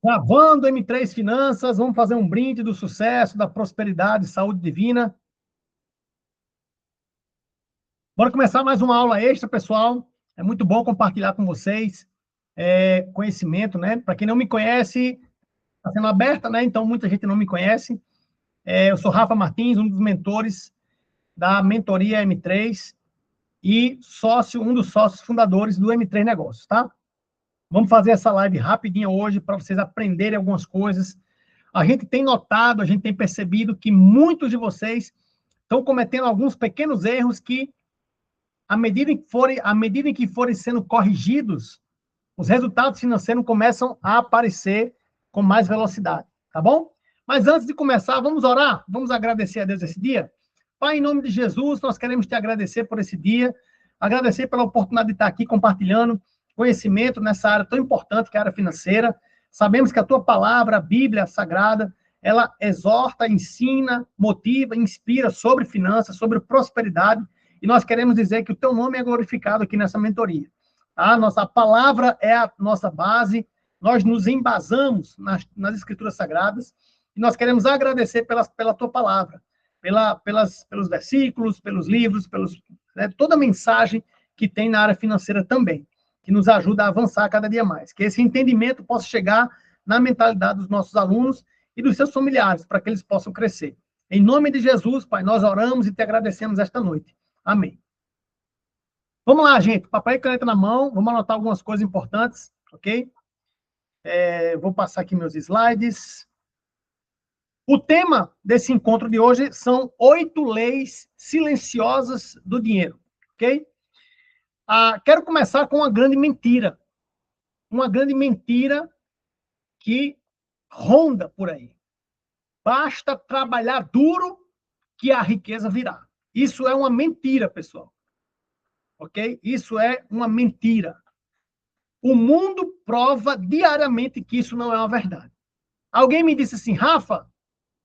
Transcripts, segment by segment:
Gravando M3 Finanças, vamos fazer um brinde do sucesso, da prosperidade, saúde divina. Bora começar mais uma aula extra, pessoal. É muito bom compartilhar com vocês conhecimento, né? Para quem não me conhece, está sendo aberta, né? Então, muita gente não me conhece. Eu sou Rafa Martins, um dos mentores da mentoria M3 e um dos sócios fundadores do M3 Negócios, tá? Vamos fazer essa live rapidinha hoje para vocês aprenderem algumas coisas. A gente tem notado, a gente tem percebido que muitos de vocês estão cometendo alguns pequenos erros que, à medida em que forem sendo corrigidos, os resultados financeiros começam a aparecer com mais velocidade, tá bom? Mas antes de começar, vamos orar? Vamos agradecer a Deus esse dia? Pai, em nome de Jesus, nós queremos te agradecer por esse dia, agradecer pela oportunidade de estar aqui compartilhando conhecimento nessa área tão importante que é a área financeira. Sabemos que a tua palavra, a Bíblia Sagrada, ela exorta, ensina, motiva, inspira sobre finanças, sobre prosperidade, e nós queremos dizer que o teu nome é glorificado aqui nessa mentoria. A nossa palavra é a nossa base, nós nos embasamos nas Escrituras Sagradas, e nós queremos agradecer pela tua palavra, pelos versículos, pelos livros, toda a mensagem que tem na área financeira também, que nos ajuda a avançar cada dia mais. Que esse entendimento possa chegar na mentalidade dos nossos alunos e dos seus familiares, para que eles possam crescer. Em nome de Jesus, Pai, nós oramos e te agradecemos esta noite. Amém. Vamos lá, gente. Papel e caneta na mão. Vamos anotar algumas coisas importantes, ok? Vou passar aqui meus slides. O tema desse encontro de hoje são 8 leis silenciosas do dinheiro, ok? Quero começar com uma grande mentira. Uma grande mentira que ronda por aí. Basta trabalhar duro que a riqueza virá. Isso é uma mentira, pessoal. Ok? Isso é uma mentira. O mundo prova diariamente que isso não é uma verdade. Alguém me disse assim, Rafa,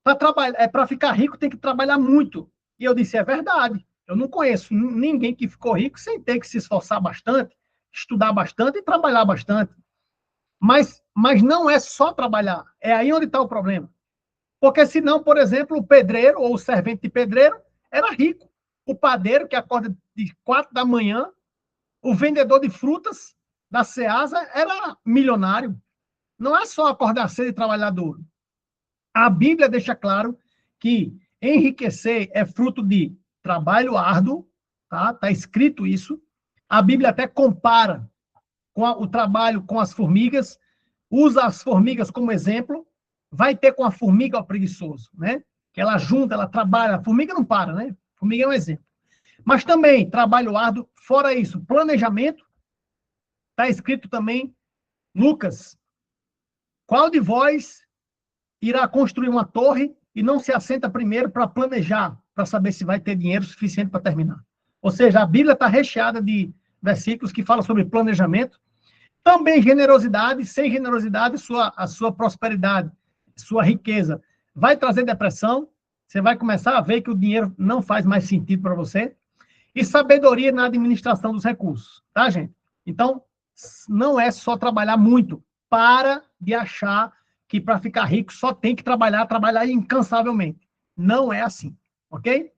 para ficar rico tem que trabalhar muito. E eu disse, é verdade. Eu não conheço ninguém que ficou rico sem ter que se esforçar bastante, estudar bastante e trabalhar bastante. Mas não é só trabalhar. É aí onde está o problema. Porque senão, por exemplo, o pedreiro ou o servente de pedreiro era rico. O padeiro, que acorda de 4 da manhã, o vendedor de frutas da Ceasa era milionário. Não é só acordar cedo e trabalhar duro. A Bíblia deixa claro que enriquecer é fruto de trabalho árduo, tá? Tá escrito isso. A Bíblia até compara o trabalho com as formigas, usa as formigas como exemplo, vai ter com a formiga o preguiçoso, né? Que ela junta, ela trabalha, a formiga não para, né? A formiga é um exemplo. Mas também trabalho árduo, fora isso, planejamento, está escrito também, Lucas, qual de vós irá construir uma torre e não se assenta primeiro para planejar, para saber se vai ter dinheiro suficiente para terminar? Ou seja, a Bíblia está recheada de versículos que falam sobre planejamento, também generosidade. Sem generosidade, a sua prosperidade, sua riqueza vai trazer depressão, você vai começar a ver que o dinheiro não faz mais sentido para você, e sabedoria na administração dos recursos, tá, gente? Então, não é só trabalhar muito. Para de achar que para ficar rico só tem que trabalhar incansavelmente. Não é assim, ok?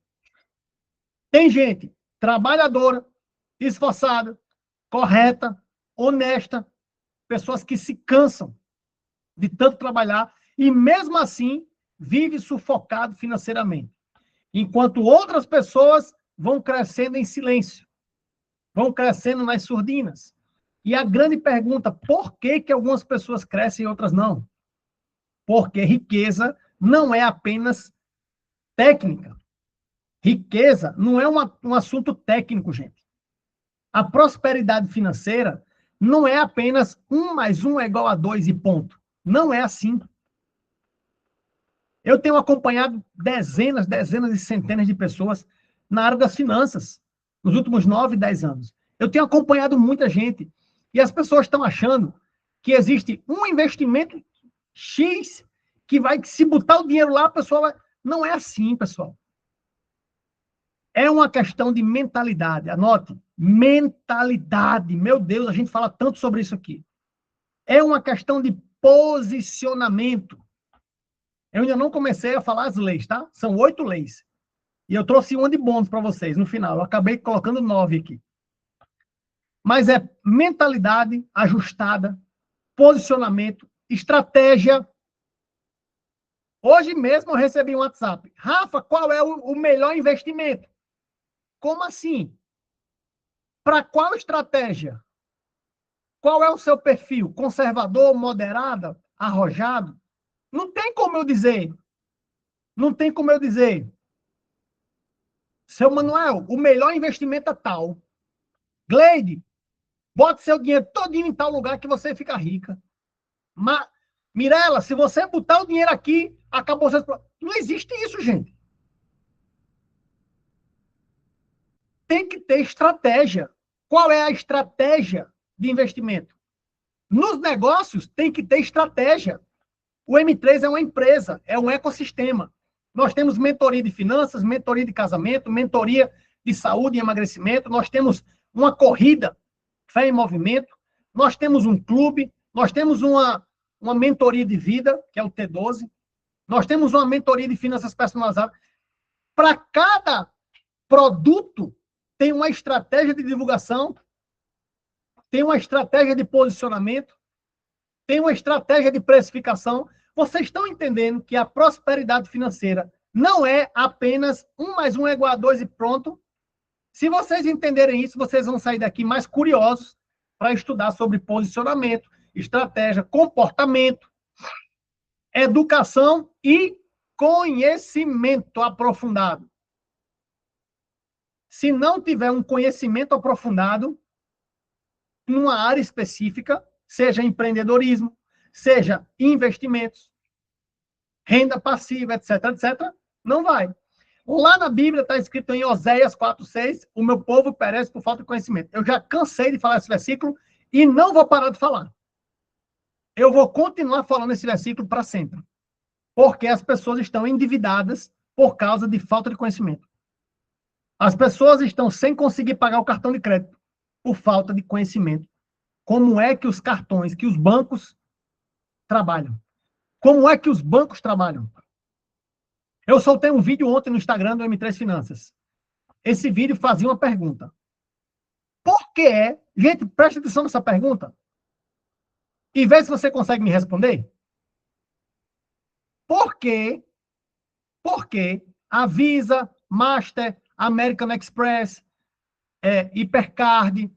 Tem gente trabalhadora, esforçada, correta, honesta, pessoas que se cansam de tanto trabalhar e mesmo assim vive sufocado financeiramente. Enquanto outras pessoas vão crescendo em silêncio, vão crescendo nas surdinas. E a grande pergunta, por que algumas pessoas crescem e outras não? Porque riqueza não é apenas técnica. Riqueza não é um assunto técnico, gente. A prosperidade financeira não é apenas 1 mais 1 é igual a 2 e ponto. Não é assim. Eu tenho acompanhado dezenas e centenas de pessoas na área das finanças nos últimos 9, 10 anos. Eu tenho acompanhado muita gente e as pessoas estão achando que existe um investimento X que vai, se botar o dinheiro lá, a pessoa vai... Não é assim, pessoal. É uma questão de mentalidade. Anote, mentalidade. Meu Deus, a gente fala tanto sobre isso aqui. É uma questão de posicionamento. Eu ainda não comecei a falar as leis, tá? São 8 leis. E eu trouxe uma de bônus para vocês no final. Eu acabei colocando 9 aqui. Mas é mentalidade ajustada, posicionamento, estratégia. Hoje mesmo eu recebi um WhatsApp. Rafa, qual é o melhor investimento? Como assim? Para qual estratégia? Qual é o seu perfil? Conservador, moderado, arrojado? Não tem como eu dizer. Não tem como eu dizer. Seu Manuel, o melhor investimento é tal. Gleide, bote seu dinheiro todinho em tal lugar que você fica rica. Mirela, se você botar o dinheiro aqui, acabou seus... Não existe isso, gente. Tem que ter estratégia. Qual é a estratégia de investimento? Nos negócios, tem que ter estratégia. O M3 é uma empresa, é um ecossistema. Nós temos mentoria de finanças, mentoria de casamento, mentoria de saúde e emagrecimento, nós temos uma corrida, Fé em Movimento, nós temos um clube, nós temos uma mentoria de vida, que é o T12, nós temos uma mentoria de finanças personalizadas. Para cada produto, tem uma estratégia de divulgação, tem uma estratégia de posicionamento, tem uma estratégia de precificação. Vocês estão entendendo que a prosperidade financeira não é apenas 1 mais 1 é igual a 2 e pronto? Se vocês entenderem isso, vocês vão sair daqui mais curiosos para estudar sobre posicionamento, estratégia, comportamento, educação e conhecimento aprofundado. Se não tiver um conhecimento aprofundado numa área específica, seja empreendedorismo, seja investimentos, renda passiva, etc., etc., não vai. Lá na Bíblia está escrito em Oséias 4:6, o meu povo perece por falta de conhecimento. Eu já cansei de falar esse versículo e não vou parar de falar. Eu vou continuar falando esse versículo para sempre. Porque as pessoas estão endividadas por causa de falta de conhecimento. As pessoas estão sem conseguir pagar o cartão de crédito por falta de conhecimento. Como é que os cartões, que os bancos trabalham? Como é que os bancos trabalham? Eu soltei um vídeo ontem no Instagram do M3 Finanças. Esse vídeo fazia uma pergunta. Por que? Gente, preste atenção nessa pergunta. E vê se você consegue me responder. Por que a Visa, Master, American Express, Hipercard,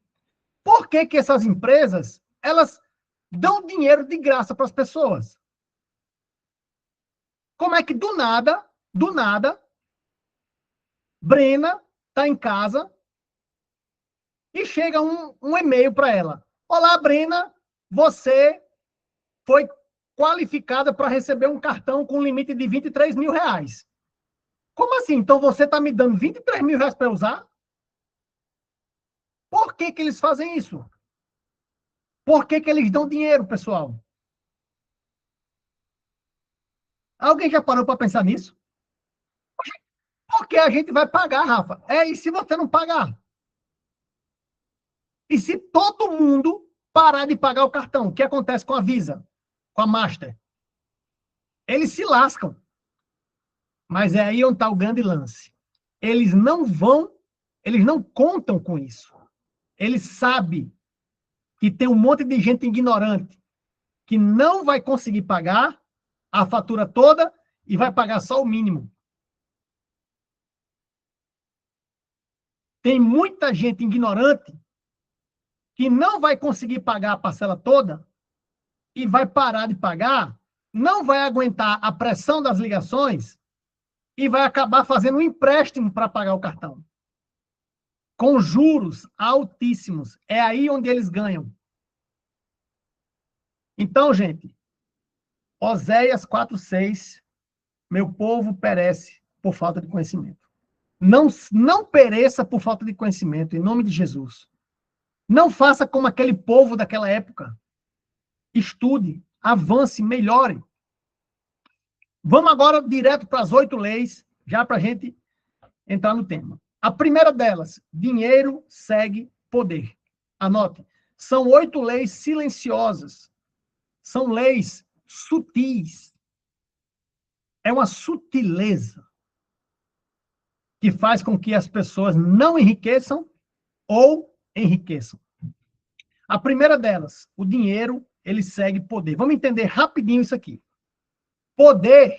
por que essas empresas, elas dão dinheiro de graça para as pessoas? Como é que do nada, Brena está em casa e chega um e-mail para ela. Olá, Brena, você foi qualificada para receber um cartão com limite de 23 mil reais. Como assim? Então você está me dando 23 mil reais para usar? Por que eles fazem isso? Por que eles dão dinheiro, pessoal? Alguém já parou para pensar nisso? Porque a gente vai pagar, Rafa. E se você não pagar? E se todo mundo parar de pagar o cartão, o que acontece com a Visa, com a Master? Eles se lascam. Mas é aí onde está o grande lance. Eles não contam com isso. Eles sabem que tem um monte de gente ignorante que não vai conseguir pagar a fatura toda e vai pagar só o mínimo. Tem muita gente ignorante que não vai conseguir pagar a parcela toda e vai parar de pagar, não vai aguentar a pressão das ligações e vai acabar fazendo um empréstimo para pagar o cartão. Com juros altíssimos. É aí onde eles ganham. Então, gente, Oséias 4:6, meu povo perece por falta de conhecimento. Não pereça por falta de conhecimento, em nome de Jesus. Não faça como aquele povo daquela época. Estude, avance, melhore. Vamos agora direto para as 8 leis, já para a gente entrar no tema. A primeira delas, dinheiro segue poder. Anote, são 8 leis silenciosas. são leis sutis. É uma sutileza que faz com que as pessoas não enriqueçam ou enriqueçam. A primeira delas, o dinheiro, ele segue poder. Vamos entender rapidinho isso aqui. Poder,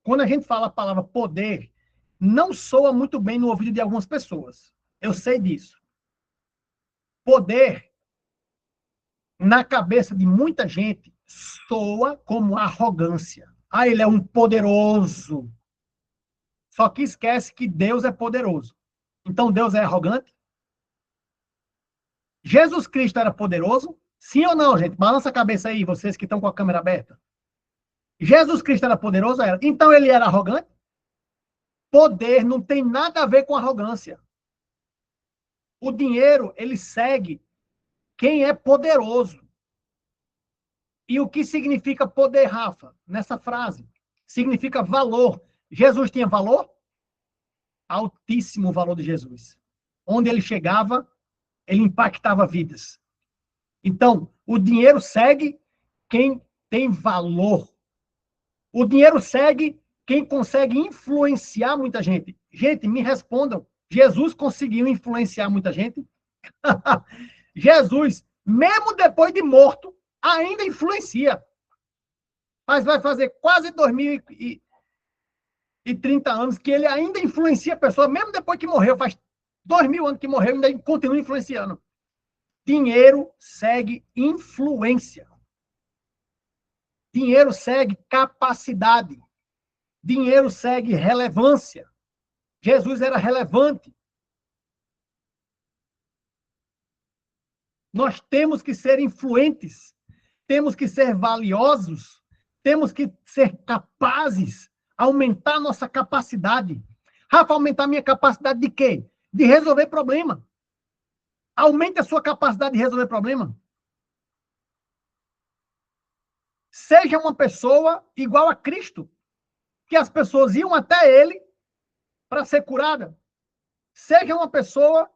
quando a gente fala a palavra poder, não soa muito bem no ouvido de algumas pessoas. Eu sei disso. Poder, na cabeça de muita gente, soa como arrogância. Ah, ele é um poderoso. Só que esquece que Deus é poderoso. Então Deus é arrogante? Jesus Cristo era poderoso? Sim ou não, gente? Balança a cabeça aí, vocês que estão com a câmera aberta. Jesus Cristo era poderoso? Era. Então ele era arrogante? Poder não tem nada a ver com arrogância. O dinheiro, ele segue quem é poderoso. E o que significa poder, Rafa? Nessa frase. Significa valor. Jesus tinha valor? Altíssimo o valor de Jesus. Onde ele chegava, ele impactava vidas. Então, o dinheiro segue quem tem valor. O dinheiro segue quem consegue influenciar muita gente. Gente, me respondam. Jesus conseguiu influenciar muita gente? Jesus, mesmo depois de morto, ainda influencia. Mas vai fazer quase 2030 anos que ele ainda influencia a pessoa, mesmo depois que morreu, faz 2000 anos que morreu, ainda continua influenciando. Dinheiro segue influência. Dinheiro segue capacidade. Dinheiro segue relevância. Jesus era relevante. Nós temos que ser influentes. Temos que ser valiosos. Temos que ser capazes. Aumentar nossa capacidade. Rafa, aumentar minha capacidade de quê? De resolver problema. Aumente a sua capacidade de resolver problema. Seja uma pessoa igual a Cristo, que as pessoas iam até ele para ser curada. Seja uma pessoa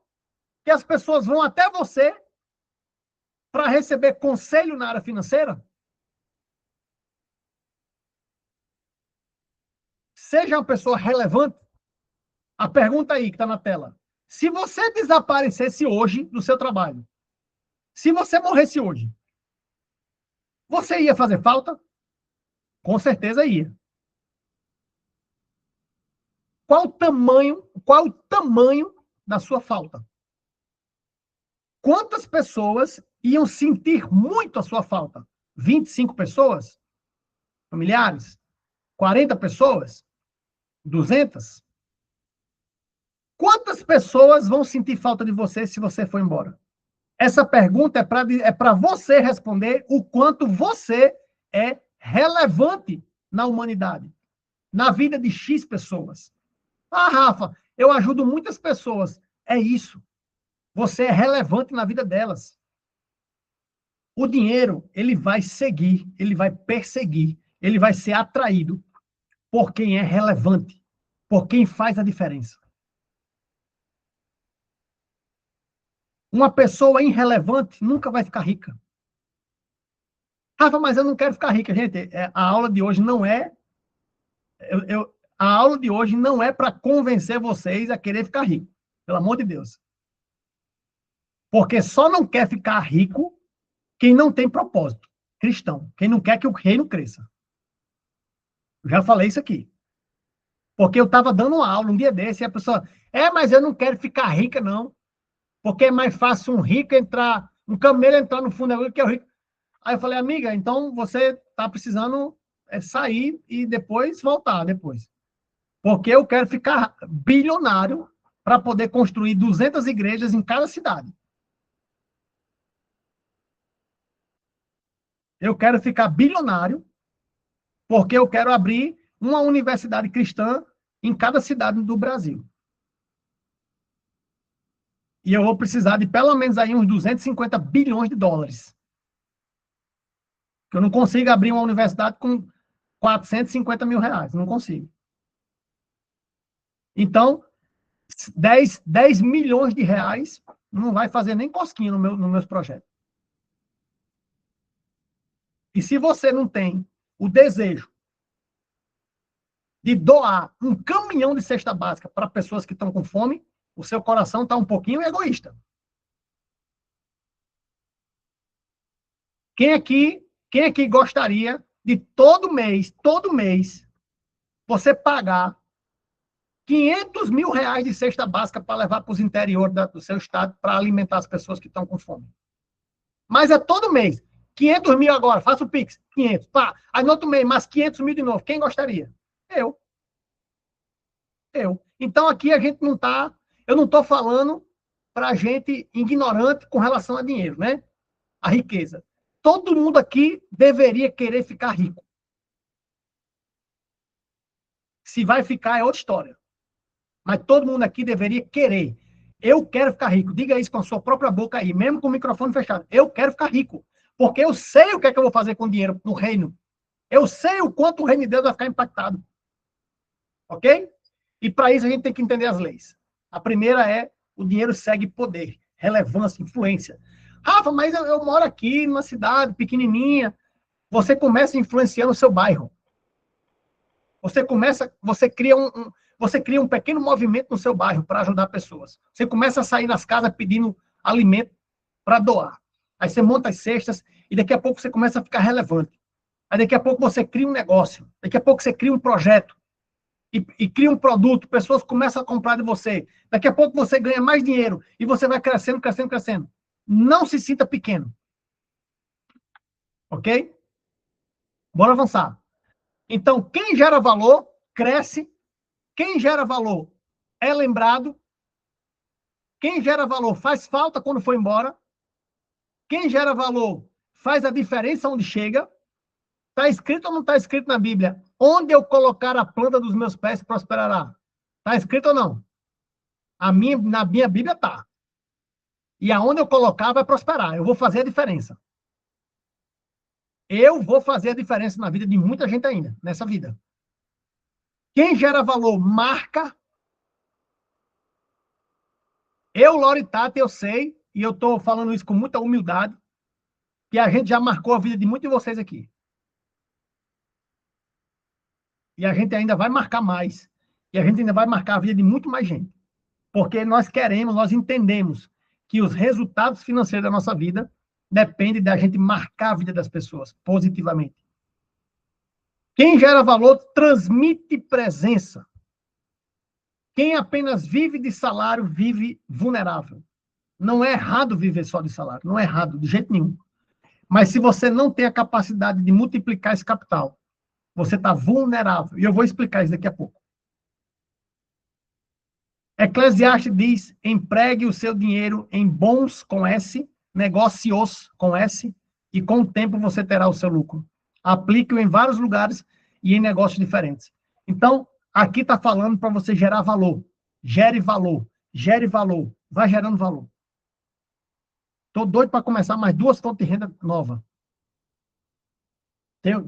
que as pessoas vão até você para receber conselho na área financeira. Seja uma pessoa relevante. A pergunta aí que está na tela. Se você desaparecesse hoje do seu trabalho, se você morresse hoje, você ia fazer falta? Com certeza ia. Qual o tamanho da sua falta? Quantas pessoas iam sentir muito a sua falta? 25 pessoas? Familiares? 40 pessoas? 200? Quantas pessoas vão sentir falta de você se você for embora? Essa pergunta é para você responder o quanto você é relevante na humanidade, na vida de X pessoas. Ah, Rafa, eu ajudo muitas pessoas. É isso. Você é relevante na vida delas. O dinheiro, ele vai seguir, ele vai perseguir, ele vai ser atraído por quem é relevante, por quem faz a diferença. Uma pessoa irrelevante nunca vai ficar rica. Rafa, mas eu não quero ficar rica. Gente, a aula de hoje não é... a aula de hoje não é para convencer vocês a querer ficar rico. Pelo amor de Deus. Porque só não quer ficar rico quem não tem propósito cristão. Quem não quer que o reino cresça. Eu já falei isso aqui. Porque eu estava dando uma aula um dia desse e a pessoa... mas eu não quero ficar rica, não. Porque é mais fácil um camelo entrar no fundo do que o rico. Aí eu falei, amiga, então você está precisando sair e depois voltar depois. Porque eu quero ficar bilionário para poder construir 200 igrejas em cada cidade. Eu quero ficar bilionário porque eu quero abrir uma universidade cristã em cada cidade do Brasil. E eu vou precisar de pelo menos aí uns 250 bilhões de dólares. Eu não consigo abrir uma universidade com 450 mil reais. Não consigo. Então, 10 milhões de reais não vai fazer nem cosquinha nos meus projetos. E se você não tem o desejo de doar um caminhão de cesta básica para pessoas que estão com fome, o seu coração está um pouquinho egoísta. Quem aqui gostaria de todo mês, você pagar 500 mil reais de cesta básica para levar para os interiores do seu estado para alimentar as pessoas que estão com fome? Mas é todo mês. 500 mil agora, faça o Pix, 500, pá. Aí no outro mês, mais 500 mil de novo. Quem gostaria? Eu. Então aqui a gente não está, eu não estou falando para gente ignorante com relação a dinheiro, né? A riqueza. Todo mundo aqui deveria querer ficar rico. Se vai ficar é outra história. Mas todo mundo aqui deveria querer. Eu quero ficar rico. Diga isso com a sua própria boca aí, mesmo com o microfone fechado. Eu quero ficar rico. Porque eu sei o que é que eu vou fazer com o dinheiro no reino. Eu sei o quanto o reino de Deus vai ficar impactado. Ok? E para isso a gente tem que entender as leis. A primeira é: o dinheiro segue poder, relevância, influência. Rafa, mas eu moro aqui numa cidade pequenininha. Você começa influenciando o seu bairro. Você cria um pequeno movimento no seu bairro para ajudar pessoas. Você começa a sair nas casas pedindo alimento para doar. Aí você monta as cestas e daqui a pouco você começa a ficar relevante. Aí daqui a pouco você cria um negócio. Daqui a pouco você cria um projeto e cria um produto. Pessoas começam a comprar de você. Daqui a pouco você ganha mais dinheiro e você vai crescendo, crescendo, crescendo. Não se sinta pequeno. Ok? Bora avançar. Então, quem gera valor, cresce. Quem gera valor é lembrado. Quem gera valor faz falta quando for embora. Quem gera valor faz a diferença onde chega. Está escrito ou não está escrito na Bíblia? Onde eu colocar a planta dos meus pés, prosperará. Está escrito ou não? Na minha Bíblia está. E aonde eu colocar vai prosperar. Eu vou fazer a diferença. Eu vou fazer a diferença na vida de muita gente ainda, nessa vida. Quem gera valor marca. Eu, Loritata, eu sei, e eu estou falando isso com muita humildade, que a gente já marcou a vida de muitos de vocês aqui. E a gente ainda vai marcar mais. E a gente ainda vai marcar a vida de muito mais gente. Porque nós entendemos que os resultados financeiros da nossa vida dependem da gente marcar a vida das pessoas positivamente. Quem gera valor transmite presença. Quem apenas vive de salário vive vulnerável. Não é errado viver só de salário, não é errado, de jeito nenhum. Mas se você não tem a capacidade de multiplicar esse capital, você está vulnerável. E eu vou explicar isso daqui a pouco. Eclesiastes diz: empregue o seu dinheiro em bons, com S, negócios, com S, e com o tempo você terá o seu lucro. Aplique-o em vários lugares e em negócios diferentes. Então, aqui está falando para você gerar valor. Gere valor. Gere valor. Vai gerando valor. Estou doido para começar mais 2 fontes de renda novas.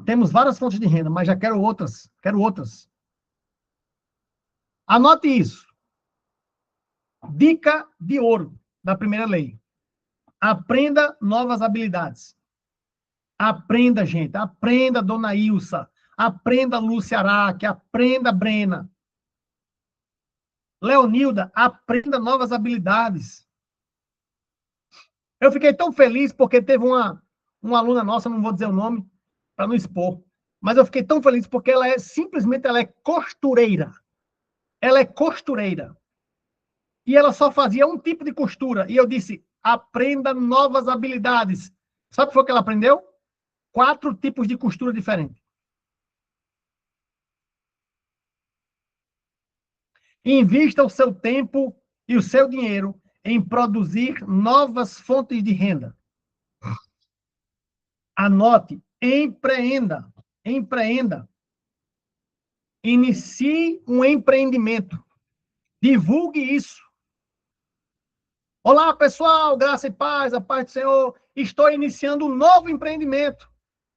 Temos várias fontes de renda, mas já quero outras. Quero outras. Anote isso. Dica de ouro da primeira lei. Aprenda novas habilidades. Aprenda, gente. Aprenda, dona Ilsa. Aprenda, Lúcia Araque. Aprenda, Brena. Leonilda, aprenda novas habilidades. Eu fiquei tão feliz porque teve uma aluna nossa, não vou dizer o nome, para não expor, mas eu fiquei tão feliz porque ela é costureira. Ela é costureira. E ela só fazia um tipo de costura. E eu disse: aprenda novas habilidades. Sabe o que foi que ela aprendeu? 4 tipos de costura diferentes. Invista o seu tempo e o seu dinheiro em produzir novas fontes de renda. Anote, empreenda. Empreenda. Inicie um empreendimento. Divulgue isso. Olá, pessoal, graça e paz, a paz do Senhor. Estou iniciando um novo empreendimento.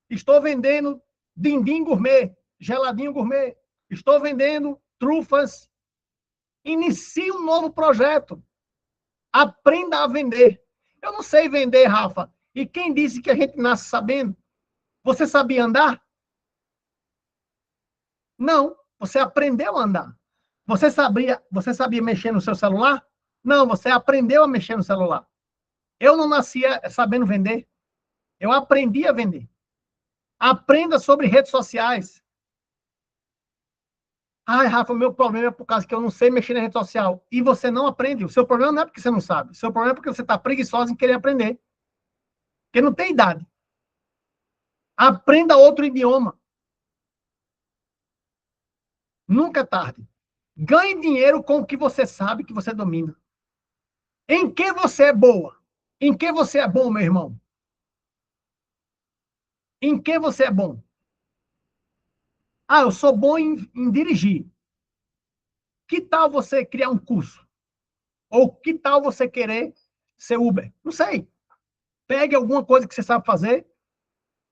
Estou vendendo dindim gourmet, geladinho gourmet. Estou vendendo trufas. Inicie um novo projeto. Aprenda a vender. Eu não sei vender, Rafa. E quem disse que a gente nasce sabendo? Você sabia andar? Não, você aprendeu a andar. Você sabia mexer no seu celular? Não, você aprendeu a mexer no celular. Eu não nascia sabendo vender. Eu aprendi a vender. Aprenda sobre redes sociais. Ai, Rafa, o meu problema é por causa que eu não sei mexer na rede social. E você não aprende. O seu problema não é porque você não sabe. O seu problema é porque você está preguiçoso em querer aprender. Porque não tem idade. Aprenda outro idioma. Nunca é tarde. Ganhe dinheiro com o que você sabe que você domina. Em que você é boa? Em que você é bom, meu irmão? Em que você é bom? Ah, eu sou bom em dirigir. Que tal você criar um curso? Ou que tal você querer ser Uber? Não sei. Pegue alguma coisa que você sabe fazer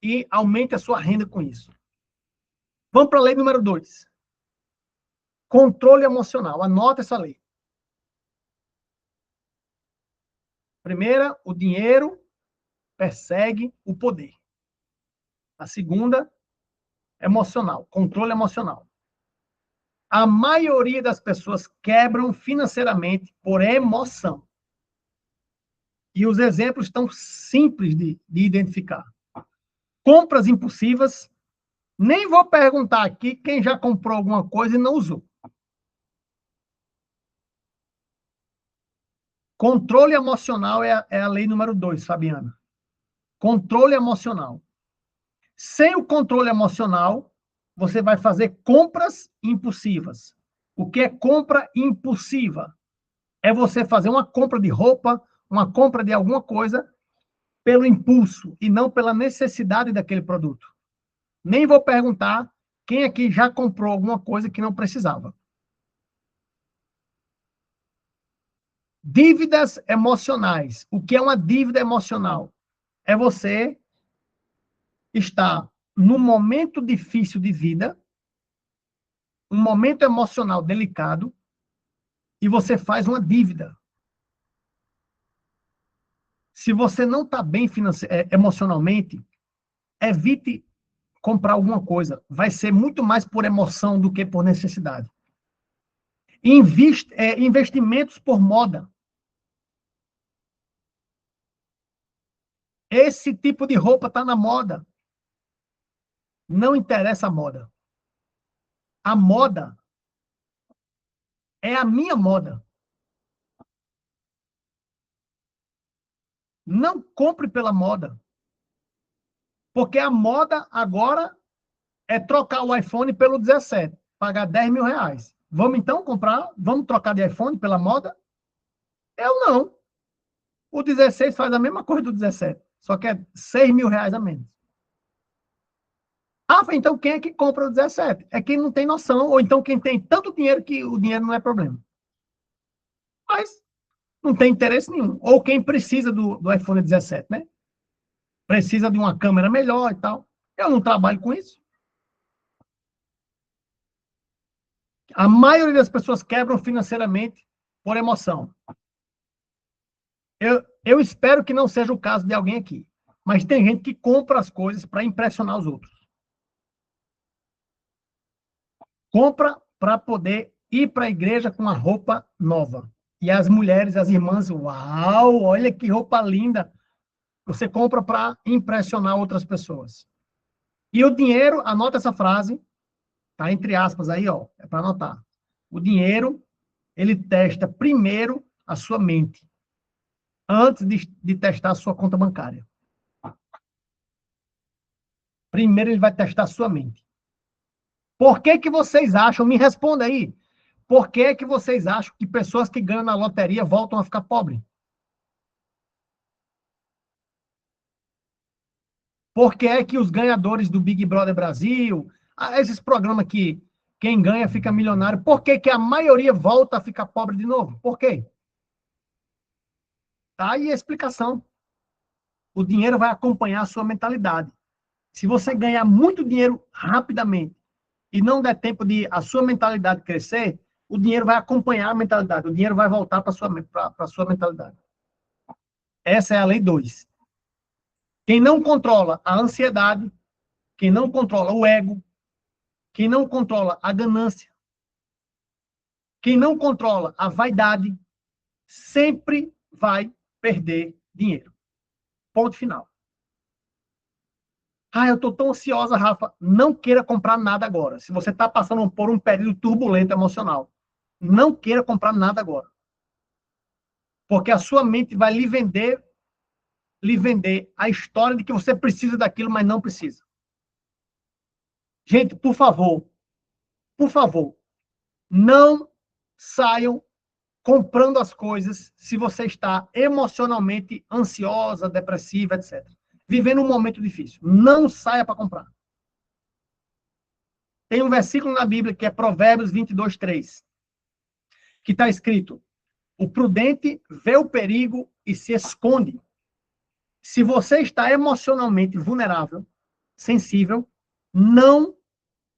e aumente a sua renda com isso. Vamos para a lei número 2. Controle emocional. Anota essa lei. Primeira, o dinheiro persegue o poder. A segunda, emocional. Controle emocional. A maioria das pessoas quebram financeiramente por emoção. E os exemplos estão simples de identificar. Compras impulsivas. Nem vou perguntar aqui quem já comprou alguma coisa e não usou. Controle emocional é a lei número 2, Fabiana. Controle emocional. Sem o controle emocional, você vai fazer compras impulsivas. O que é compra impulsiva? É você fazer uma compra de roupa, uma compra de alguma coisa pelo impulso e não pela necessidade daquele produto. Nem vou perguntar quem aqui já comprou alguma coisa que não precisava. Dívidas emocionais. O que é uma dívida emocional? É você estar num momento difícil de vida, um momento emocional delicado, e você faz uma dívida. Se você não está bem emocionalmente, evite comprar alguma coisa. Vai ser muito mais por emoção do que por necessidade. Investimentos por moda. Esse tipo de roupa está na moda. Não interessa a moda. A moda é a minha moda. Não compre pela moda. Porque a moda agora é trocar o iPhone pelo 17, pagar 10 mil reais. Vamos então comprar? Vamos trocar de iPhone pela moda? Eu não. O 16 faz a mesma coisa do 17, só que é 6 mil reais a menos. Ah, então quem é que compra o 17? É quem não tem noção, ou então quem tem tanto dinheiro que o dinheiro não é problema. Mas não tem interesse nenhum. Ou quem precisa do iPhone 17, né? Precisa de uma câmera melhor e tal. Eu não trabalho com isso. A maioria das pessoas quebram financeiramente por emoção. Eu espero que não seja o caso de alguém aqui. Mas tem gente que compra as coisas para impressionar os outros. Compra para poder ir para a igreja com uma roupa nova. E as mulheres, as irmãs, uau, olha que roupa linda. Você compra para impressionar outras pessoas. E o dinheiro, anota essa frase, tá entre aspas aí, ó, é para anotar. O dinheiro, ele testa primeiro a sua mente, antes de testar a sua conta bancária. Primeiro ele vai testar a sua mente. Por que que vocês acham, me responda aí, por que que vocês acham que pessoas que ganham na loteria voltam a ficar pobres? Por que é que os ganhadores do Big Brother Brasil, esses programas que quem ganha fica milionário, por que que a maioria volta a ficar pobre de novo? Por quê? Tá aí a explicação. O dinheiro vai acompanhar a sua mentalidade. Se você ganhar muito dinheiro rapidamente e não der tempo de a sua mentalidade crescer, o dinheiro vai acompanhar a mentalidade, o dinheiro vai voltar para a sua mentalidade. Essa é a lei 2. Quem não controla a ansiedade quem não controla o ego, quem não controla a ganância, quem não controla a vaidade, sempre vai perder dinheiro. Ponto final. Ah, eu estou tão ansiosa, Rafa. Não queira comprar nada agora. Se você está passando por um período turbulento emocional, não queira comprar nada agora. Porque a sua mente vai lhe vender a história de que você precisa daquilo, mas não precisa. Gente, por favor, não saiam comprando as coisas se você está emocionalmente ansiosa, depressiva, etc. Vivendo um momento difícil. Não saia para comprar. Tem um versículo na Bíblia que é Provérbios 22:3, que está escrito: o prudente vê o perigo e se esconde. Se você está emocionalmente vulnerável, sensível, não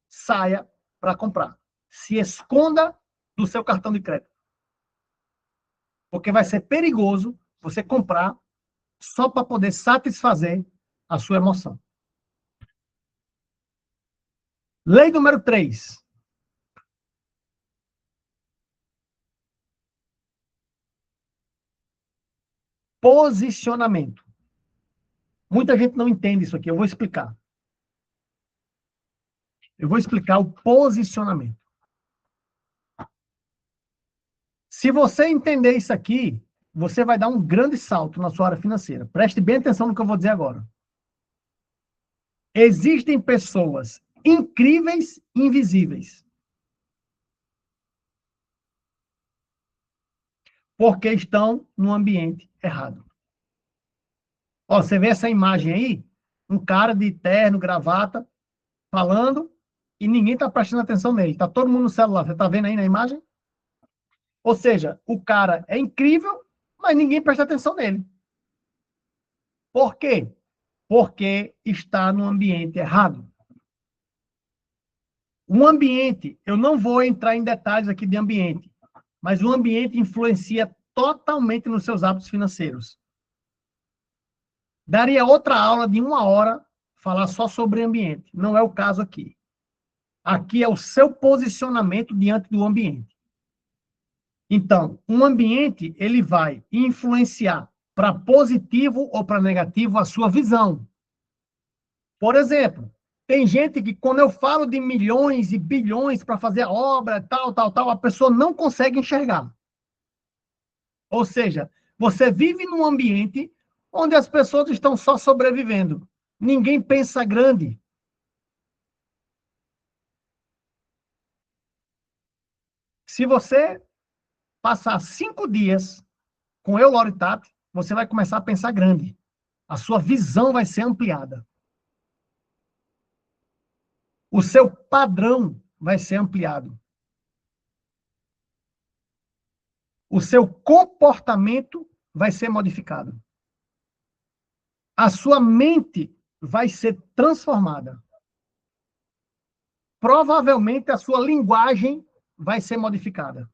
saia para comprar. Se esconda do seu cartão de crédito. Porque vai ser perigoso você comprar só para poder satisfazer a sua emoção. Lei número 3. Posicionamento. Muita gente não entende isso aqui, eu vou explicar. Eu vou explicar o posicionamento. Se você entender isso aqui, você vai dar um grande salto na sua área financeira. Preste bem atenção no que eu vou dizer agora. Existem pessoas incríveis e invisíveis. Porque estão no ambiente errado. Ó, você vê essa imagem aí? Um cara de terno, gravata, falando, e ninguém está prestando atenção nele. Está todo mundo no celular. Você está vendo aí na imagem? Ou seja, o cara é incrível, mas ninguém presta atenção nele. Por quê? Porque está no ambiente errado. Um ambiente, eu não vou entrar em detalhes aqui de ambiente, mas o ambiente influencia totalmente nos seus hábitos financeiros. Daria outra aula de 1 hora falar só sobre ambiente. Não é o caso aqui. Aqui é o seu posicionamento diante do ambiente. Então, um ambiente, ele vai influenciar para positivo ou para negativo a sua visão. Por exemplo, tem gente que quando eu falo de milhões e bilhões para fazer a obra, tal, a pessoa não consegue enxergar. Ou seja, você vive num ambiente onde as pessoas estão só sobrevivendo. Ninguém pensa grande. Se você passar 5 dias com eu, Lauro e Tati, você vai começar a pensar grande. A sua visão vai ser ampliada. O seu padrão vai ser ampliado. O seu comportamento vai ser modificado. A sua mente vai ser transformada. Provavelmente a sua linguagem vai ser modificada.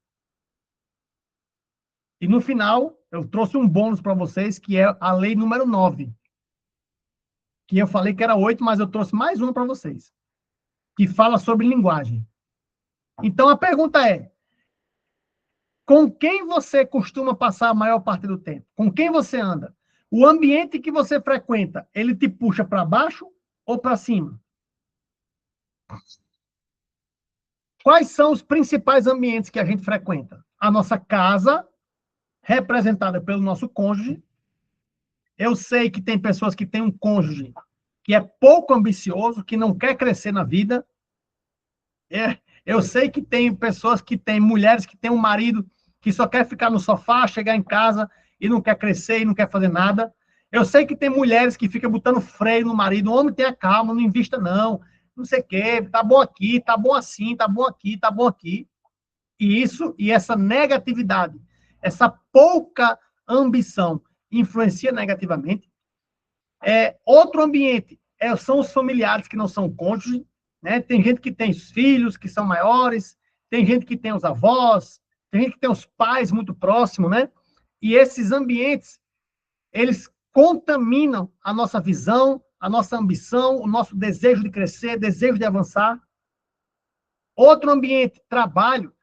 E no final, eu trouxe um bônus para vocês, que é a lei número 9. Que eu falei que era 8, mas eu trouxe mais uma para vocês. Que fala sobre linguagem. Então a pergunta é: com quem você costuma passar a maior parte do tempo? Com quem você anda? O ambiente que você frequenta, ele te puxa para baixo ou para cima? Quais são os principais ambientes que a gente frequenta? A nossa casa, representada pelo nosso cônjuge. Eu sei que tem pessoas que têm um cônjuge que é pouco ambicioso, que não quer crescer na vida. Eu sei que tem pessoas que têm, mulheres que têm um marido que só quer ficar no sofá, chegar em casa e não quer crescer e não quer fazer nada. Eu sei que tem mulheres que ficam botando freio no marido. O homem tenha calma, não invista não, não sei o quê, tá bom aqui, tá bom assim, tá bom aqui, tá bom aqui. E essa negatividade, essa pouca ambição influencia negativamente. Outro ambiente são os familiares que não são cônjuges, né? Tem gente que tem os filhos que são maiores, tem gente que tem os avós, tem gente que tem os pais muito próximos, né? E esses ambientes, eles contaminam a nossa visão, a nossa ambição, o nosso desejo de crescer, desejo de avançar. Outro ambiente, trabalho.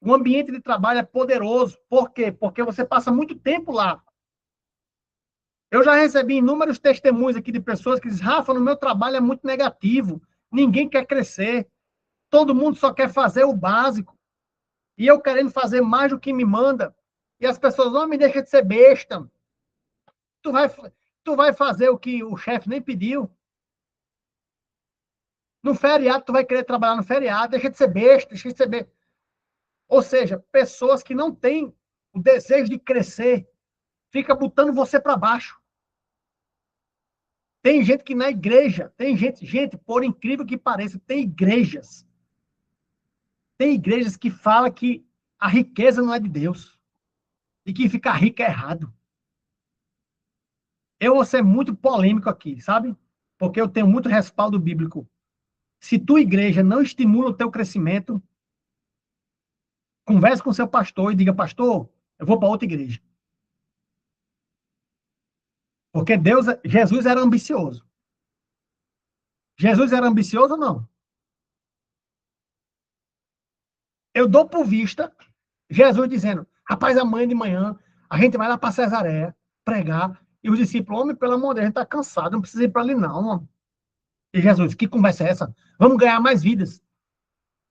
O ambiente de trabalho é poderoso. Por quê? Porque você passa muito tempo lá. Eu já recebi inúmeros testemunhos aqui de pessoas que dizem, Rafa, no meu trabalho é muito negativo. Ninguém quer crescer. Todo mundo só quer fazer o básico. E eu querendo fazer mais do que me manda. E as pessoas, não me deixa de ser besta. Tu vai, tu vai fazer o que o chefe nem pediu. No feriado, tu vai querer trabalhar no feriado. Deixa de ser besta, deixa de ser besta. Ou seja, pessoas que não têm o desejo de crescer, fica botando você para baixo. Tem gente que na igreja, gente, por incrível que pareça, tem igrejas que falam que a riqueza não é de Deus e que ficar rico é errado. Eu vou ser muito polêmico aqui, sabe? Porque eu tenho muito respaldo bíblico. Se tua igreja não estimula o teu crescimento, converse com seu pastor e diga, pastor, eu vou para outra igreja. Porque Jesus era ambicioso. Jesus era ambicioso ou não? Eu dou por vista Jesus dizendo, rapaz, amanhã de manhã a gente vai lá para Cesareia pregar e os discípulos, homem, pelo amor de Deus, a gente está cansado, não precisa ir para ali não, mano. E Jesus, que conversa é essa? Vamos ganhar mais vidas.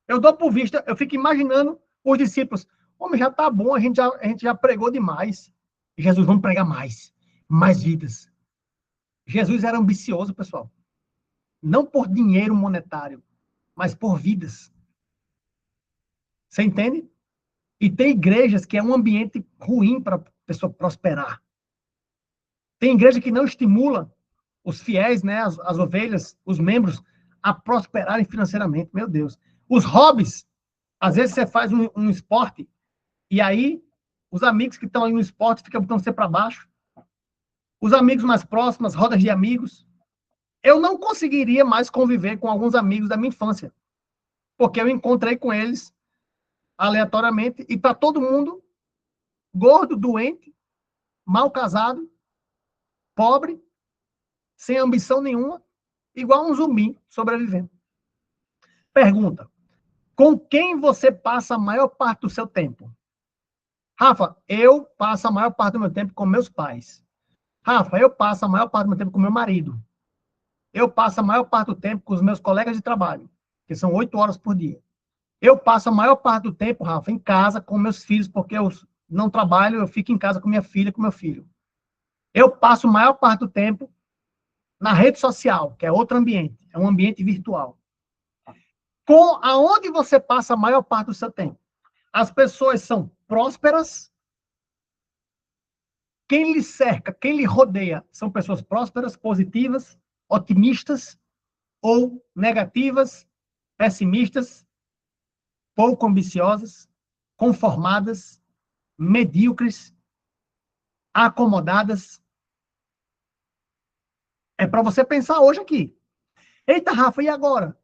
Eu dou por vista, eu fico imaginando os discípulos, homem, já tá bom, a gente já pregou demais. E Jesus, vamos pregar mais vidas. Jesus era ambicioso, pessoal. Não por dinheiro monetário, mas por vidas. Você entende? E tem igrejas que é um ambiente ruim para a pessoa prosperar. Tem igreja que não estimula os fiéis, né, as ovelhas, os membros, a prosperarem financeiramente. Meu Deus. Os hobbies. Às vezes você faz um esporte e aí os amigos que estão aí no esporte ficam botando você para baixo. Os amigos mais próximos, rodas de amigos. Eu não conseguiria mais conviver com alguns amigos da minha infância, porque eu encontrei com eles aleatoriamente e para todo mundo gordo, doente, mal casado, pobre, sem ambição nenhuma, igual um zumbi sobrevivendo. Pergunta: com quem você passa a maior parte do seu tempo? Rafa, eu passo a maior parte do meu tempo com meus pais. Rafa, eu passo a maior parte do meu tempo com meu marido. Eu passo a maior parte do tempo com os meus colegas de trabalho, que são 8 horas por dia. Eu passo a maior parte do tempo, Rafa, em casa com meus filhos, porque eu não trabalho, eu fico em casa com minha filha e com meu filho. Eu passo a maior parte do tempo na rede social, que é outro ambiente, é um ambiente virtual. Aonde você passa a maior parte do seu tempo? As pessoas são prósperas. Quem lhe cerca, quem lhe rodeia, são pessoas prósperas, positivas, otimistas ou negativas, pessimistas, pouco ambiciosas, conformadas, medíocres, acomodadas. É para você pensar hoje aqui. Eita, Rafa, e agora?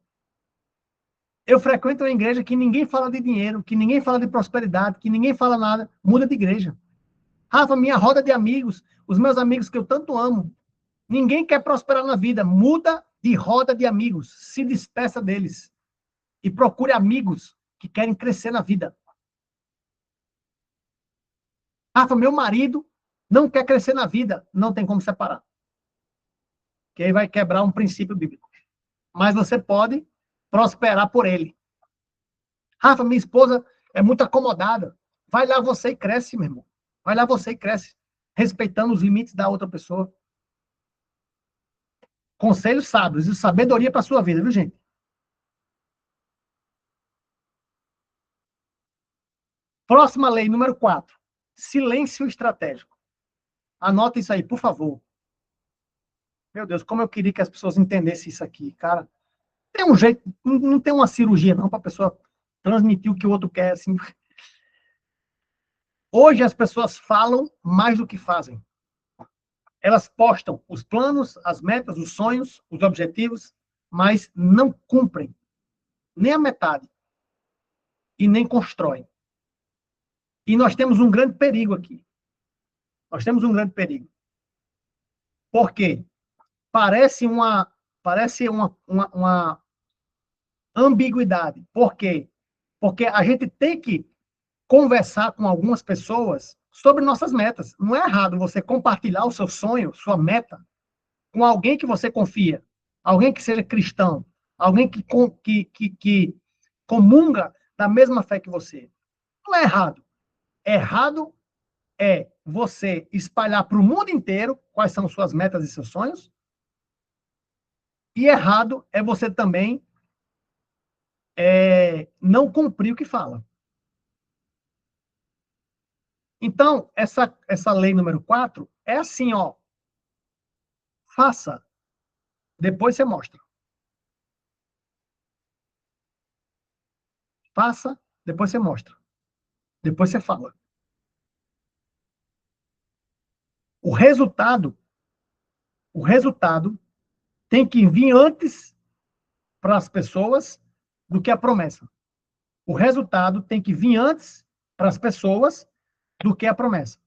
Eu frequento uma igreja que ninguém fala de dinheiro, que ninguém fala de prosperidade, que ninguém fala nada. Muda de igreja. Rafa, minha roda de amigos, os meus amigos que eu tanto amo, ninguém quer prosperar na vida. Muda de roda de amigos. Se despeça deles. E procure amigos que querem crescer na vida. Rafa, meu marido não quer crescer na vida. Não tem como separar. Que aí vai quebrar um princípio bíblico. Mas você pode prosperar por ele. Rafa, minha esposa é muito acomodada. Vai lá você e cresce, meu irmão. Vai lá você e cresce. Respeitando os limites da outra pessoa. Conselhos sábios e sabedoria para a sua vida, viu, gente? Próxima lei, número 4. Silêncio estratégico. Anota isso aí, por favor. Meu Deus, como eu queria que as pessoas entendessem isso aqui, cara. Tem um jeito, não tem uma cirurgia não para a pessoa transmitir o que o outro quer, assim. Hoje as pessoas falam mais do que fazem. Elas postam os planos, as metas, os sonhos, os objetivos, mas não cumprem nem a metade e nem constroem. E nós temos um grande perigo aqui. Nós temos um grande perigo. Por quê? parece uma ambiguidade. Por quê? Porque a gente tem que conversar com algumas pessoas sobre nossas metas. Não é errado você compartilhar o seu sonho, sua meta, com alguém que você confia, alguém que seja cristão, alguém que comunga da mesma fé que você. Não é errado. Errado é você espalhar para o mundo inteiro quais são suas metas e seus sonhos. E errado é você também não cumprir o que fala. Então, essa lei número 4 é assim, ó. Faça, depois você mostra. Faça, depois você mostra. Depois você fala. O resultado, o resultado tem que vir antes para as pessoas do que a promessa. O resultado tem que vir antes para as pessoas do que a promessa.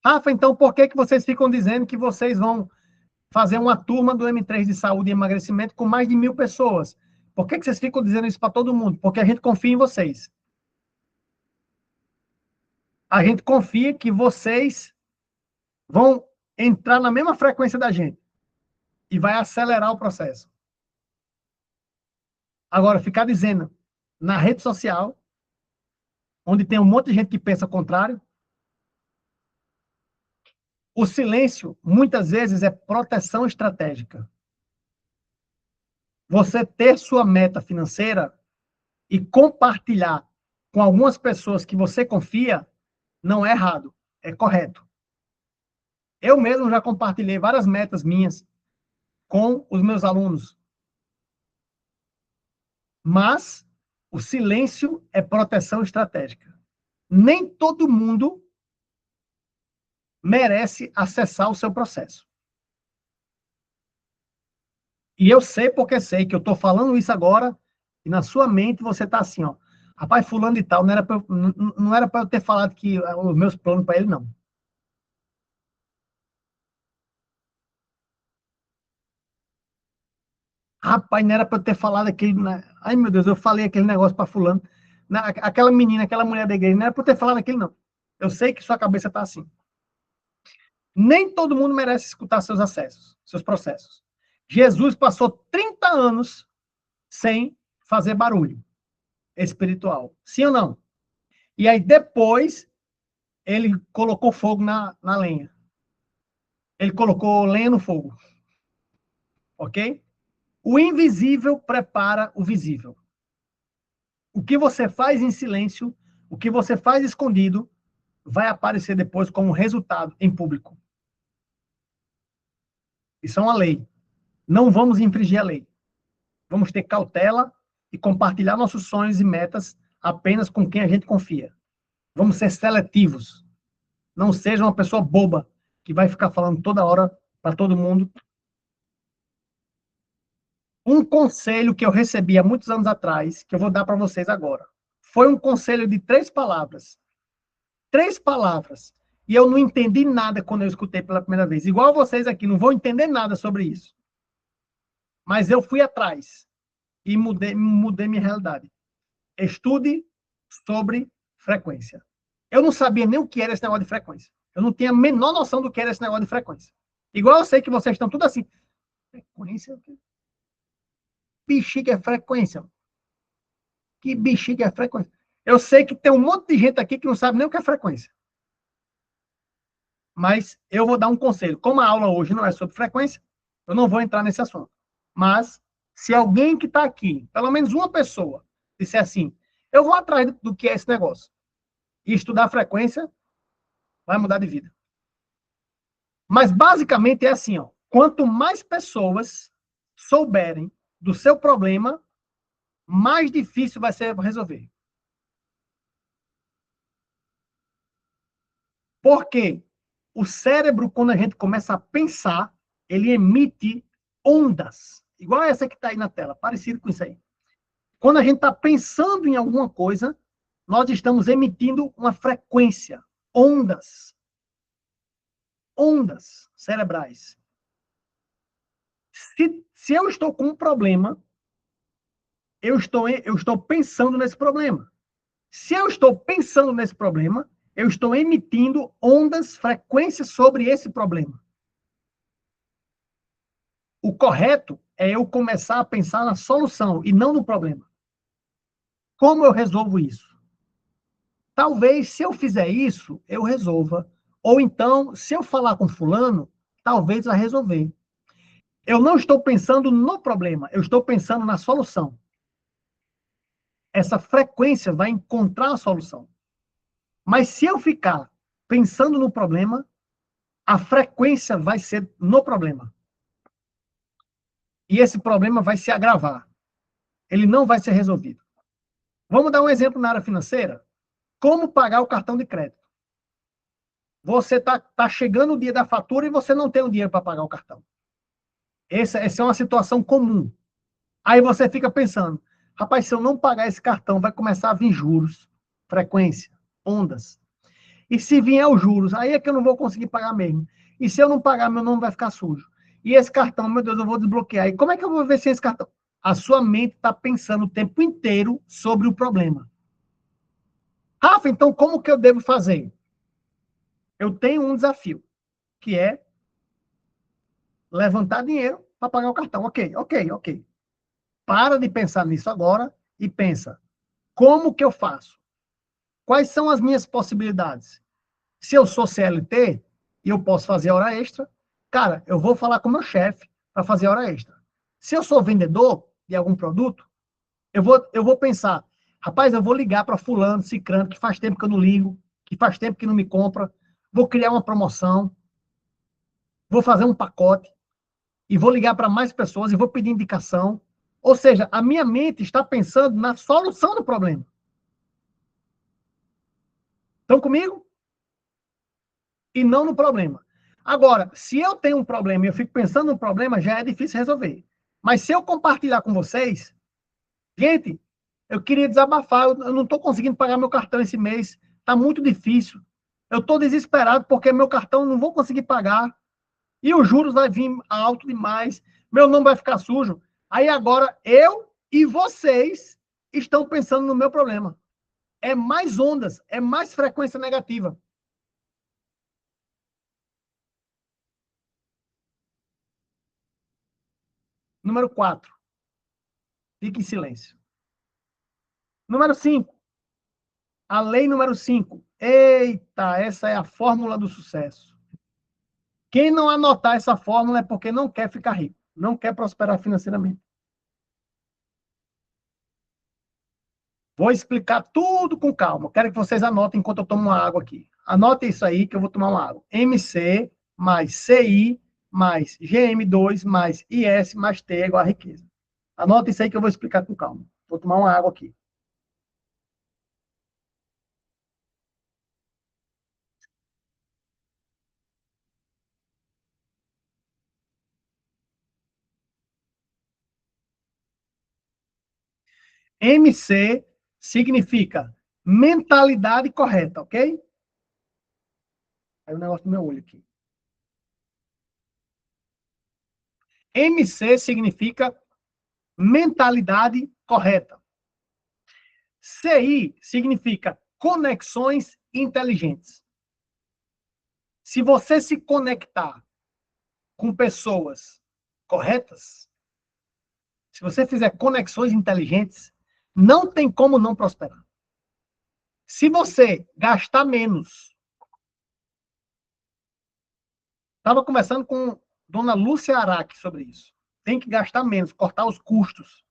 Rafa, então por que vocês ficam dizendo que vocês vão fazer uma turma do M3 de saúde e emagrecimento com mais de 1.000 pessoas? Por que vocês ficam dizendo isso para todo mundo? Porque a gente confia em vocês. A gente confia que vocês vão entrar na mesma frequência da gente e vai acelerar o processo. Agora, ficar dizendo na rede social, onde tem um monte de gente que pensa o contrário, o silêncio, muitas vezes, é proteção estratégica. Você ter sua meta financeira e compartilhar com algumas pessoas que você confia, não é errado, é correto. Eu mesmo já compartilhei várias metas minhas com os meus alunos. Mas o silêncio é proteção estratégica. Nem todo mundo merece acessar o seu processo. E eu sei porque sei que eu estou falando isso agora e na sua mente você está assim, ó. Rapaz, fulano e tal, não era para eu ter falado que os meus planos para ele, não. Rapaz, não era para eu ter falado aquele. Ai, meu Deus, eu falei aquele negócio para fulano. Aquela menina, aquela mulher da igreja, não era para eu ter falado aquilo, não. Eu sei que sua cabeça está assim. Nem todo mundo merece escutar seus acessos, seus processos. Jesus passou 30 anos sem fazer barulho espiritual. Sim ou não? E aí depois ele colocou fogo na lenha. Ele colocou lenha no fogo. Ok? O invisível prepara o visível. O que você faz em silêncio, o que você faz escondido, vai aparecer depois como resultado em público. Isso é uma lei. Não vamos infringir a lei. Vamos ter cautela e compartilhar nossos sonhos e metas apenas com quem a gente confia. Vamos ser seletivos. Não seja uma pessoa boba que vai ficar falando toda hora para todo mundo. Um conselho que eu recebi há muitos anos atrás, que eu vou dar para vocês agora, foi um conselho de 3 palavras. 3 palavras. E eu não entendi nada quando eu escutei pela primeira vez. Igual vocês aqui, não vão entender nada sobre isso. Mas eu fui atrás e mudei minha realidade. Estude sobre frequência. Eu não sabia nem o que era esse negócio de frequência. Eu não tinha a menor noção do que era esse negócio de frequência. Igual eu sei que vocês estão tudo assim. Frequência? Bexiga é frequência. Que bexiga é frequência? Eu sei que tem um monte de gente aqui que não sabe nem o que é frequência. Mas eu vou dar um conselho. Como a aula hoje não é sobre frequência, eu não vou entrar nesse assunto. Mas, se alguém que está aqui, pelo menos uma pessoa, disser assim, eu vou atrás do que é esse negócio, e estudar a frequência, vai mudar de vida. Mas, basicamente, é assim, ó. Quanto mais pessoas souberem do seu problema, mais difícil vai ser resolver. Porque o cérebro, quando a gente começa a pensar, ele emite ondas, igual essa que está aí na tela, parecido com isso aí. Quando a gente está pensando em alguma coisa, nós estamos emitindo uma frequência, ondas cerebrais. Se eu estou com um problema, eu estou pensando nesse problema. Se eu estou pensando nesse problema, eu estou emitindo ondas, frequências sobre esse problema. O correto é eu começar a pensar na solução e não no problema. Como eu resolvo isso? Talvez, se eu fizer isso, eu resolva. Ou então, se eu falar com fulano, talvez vai resolver. Eu não estou pensando no problema, eu estou pensando na solução. Essa frequência vai encontrar a solução. Mas se eu ficar pensando no problema, a frequência vai ser no problema. E esse problema vai se agravar. Ele não vai ser resolvido. Vamos dar um exemplo na área financeira? Como pagar o cartão de crédito? Você está chegando o dia da fatura e você não tem o dinheiro para pagar o cartão. Essa é uma situação comum. Aí você fica pensando, rapaz, se eu não pagar esse cartão, vai começar a vir juros, frequência, ondas. E se vier os juros, aí é que eu não vou conseguir pagar mesmo. E se eu não pagar, meu nome vai ficar sujo. E esse cartão, meu Deus, eu vou desbloquear. E como é que eu vou ver sem esse cartão? A sua mente está pensando o tempo inteiro sobre o problema. Rafa, então como que eu devo fazer? Eu tenho um desafio, que é levantar dinheiro para pagar o cartão. Ok. Para de pensar nisso agora e pensa, como que eu faço? Quais são as minhas possibilidades? Se eu sou CLT e eu posso fazer hora extra, cara, eu vou falar com o meu chefe para fazer hora extra. Se eu sou vendedor de algum produto, eu vou pensar, rapaz, eu vou ligar para fulano, cicrano, que faz tempo que eu não ligo, que faz tempo que não me compra, vou criar uma promoção, vou fazer um pacote e vou ligar para mais pessoas e vou pedir indicação. Ou seja, a minha mente está pensando na solução do problema. Estão comigo? E não no problema. Agora, se eu tenho um problema e eu fico pensando no problema, já é difícil resolver. Mas se eu compartilhar com vocês, gente, eu queria desabafar, eu não estou conseguindo pagar meu cartão esse mês, está muito difícil. Eu estou desesperado porque meu cartão não vou conseguir pagar e os juros vai vir alto demais, meu nome vai ficar sujo. Aí agora eu e vocês estão pensando no meu problema. É mais ondas, é mais frequência negativa. Número 4, fique em silêncio. Número 5, a lei número 5. Eita, essa é a fórmula do sucesso. Quem não anotar essa fórmula é porque não quer ficar rico, não quer prosperar financeiramente. Vou explicar tudo com calma. Quero que vocês anotem enquanto eu tomo uma água aqui. Anotem isso aí que eu vou tomar uma água. MC mais CI mais GM2 mais IS mais T é igual a riqueza. Anotem isso aí que eu vou explicar com calma. Vou tomar uma água aqui. MC significa mentalidade correta, ok? Aí o negócio do meu olho aqui. MC significa mentalidade correta. CI significa conexões inteligentes. Se você se conectar com pessoas corretas, se você fizer conexões inteligentes, não tem como não prosperar. Se você gastar menos, estava conversando com dona Lúcia Araque sobre isso. Tem que gastar menos, cortar os custos.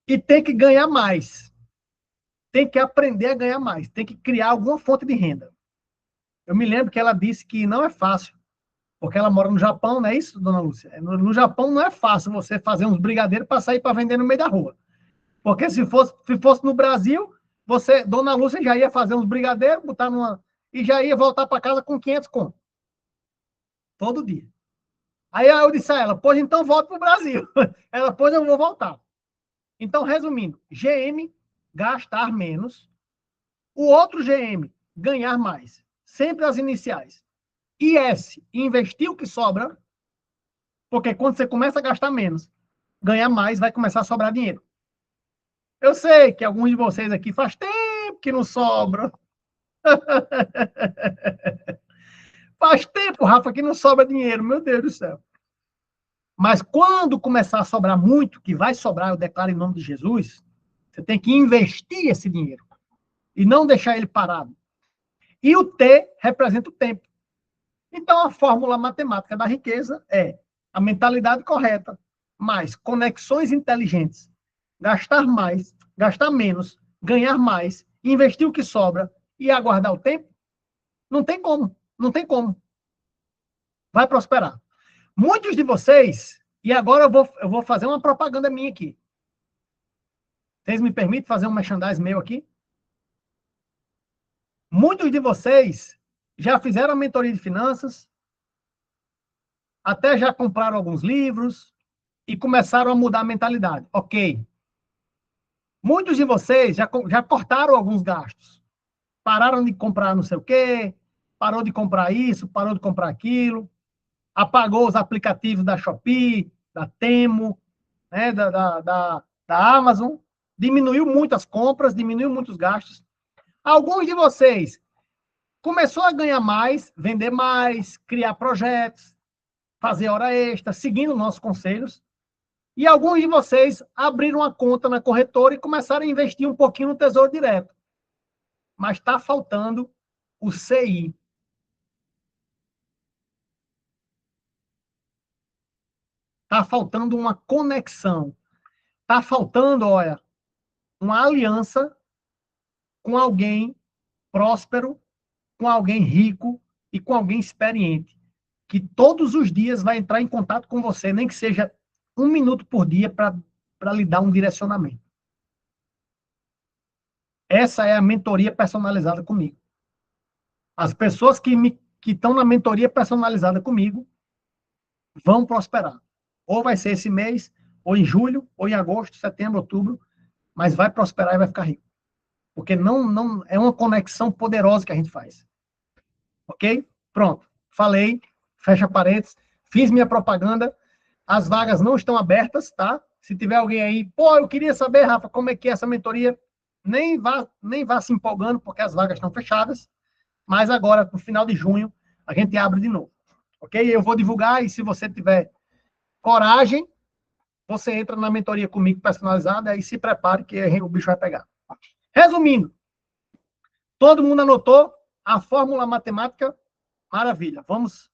E tem que ganhar mais. Tem que aprender a ganhar mais. Tem que criar alguma fonte de renda. Eu me lembro que ela disse que não é fácil, porque ela mora no Japão, não é isso, dona Lúcia? No Japão não é fácil você fazer uns brigadeiros para sair para vender no meio da rua. Porque se fosse no Brasil, você, dona Lúcia, já ia fazer uns brigadeiros, botar numa. E já ia voltar para casa com 500 conto. Todo dia. Aí eu disse a ela, pois então volta para o Brasil. Ela, pois eu vou voltar. Então, resumindo, GM gastar menos. O outro GM, ganhar mais. Sempre as iniciais. IS, investir o que sobra, porque quando você começa a gastar menos, ganhar mais, vai começar a sobrar dinheiro. Eu sei que alguns de vocês aqui faz tempo que não sobra. Faz tempo, Rafa, que não sobra dinheiro, meu Deus do céu. Mas quando começar a sobrar muito, que vai sobrar, eu declaro em nome de Jesus, você tem que investir esse dinheiro e não deixar ele parado. E o T representa o tempo. Então, a fórmula matemática da riqueza é a mentalidade correta, mais conexões inteligentes, gastar mais, gastar menos, ganhar mais, investir o que sobra e aguardar o tempo. Não tem como, não tem como. Vai prosperar. Muitos de vocês, e agora eu vou fazer uma propaganda minha aqui. Vocês me permitem fazer um merchandising meu aqui? Muitos de vocês já fizeram a mentoria de finanças, até já compraram alguns livros e começaram a mudar a mentalidade. Ok. Muitos de vocês já cortaram alguns gastos. Pararam de comprar não sei o quê, parou de comprar isso, parou de comprar aquilo, apagou os aplicativos da Shopee, da Temu, né, da Amazon, diminuiu muito as compras, diminuiu muitos gastos. Alguns de vocês começou a ganhar mais, vender mais, criar projetos, fazer hora extra, seguindo nossos conselhos. E alguns de vocês abriram uma conta na corretora e começaram a investir um pouquinho no Tesouro Direto. Mas está faltando o CI. Está faltando uma conexão. Está faltando, olha, uma aliança com alguém próspero, com alguém rico e com alguém experiente, que todos os dias vai entrar em contato com você, nem que seja 1 minuto por dia para lhe dar um direcionamento. Essa é a mentoria personalizada comigo. As pessoas que estão na mentoria personalizada comigo vão prosperar. Ou vai ser esse mês, ou em julho, ou em agosto, setembro, outubro, mas vai prosperar e vai ficar rico. Porque não é uma conexão poderosa que a gente faz. Ok? Pronto. Falei, fecha parênteses, fiz minha propaganda, as vagas não estão abertas, tá? Se tiver alguém aí, pô, eu queria saber, Rafa, como é que é essa mentoria, nem vá se empolgando, porque as vagas estão fechadas, mas agora, no final de junho, a gente abre de novo, ok? Eu vou divulgar, e se você tiver coragem, você entra na mentoria comigo personalizada, e se prepare que o bicho vai pegar. Resumindo, todo mundo anotou a fórmula matemática? Maravilha, vamos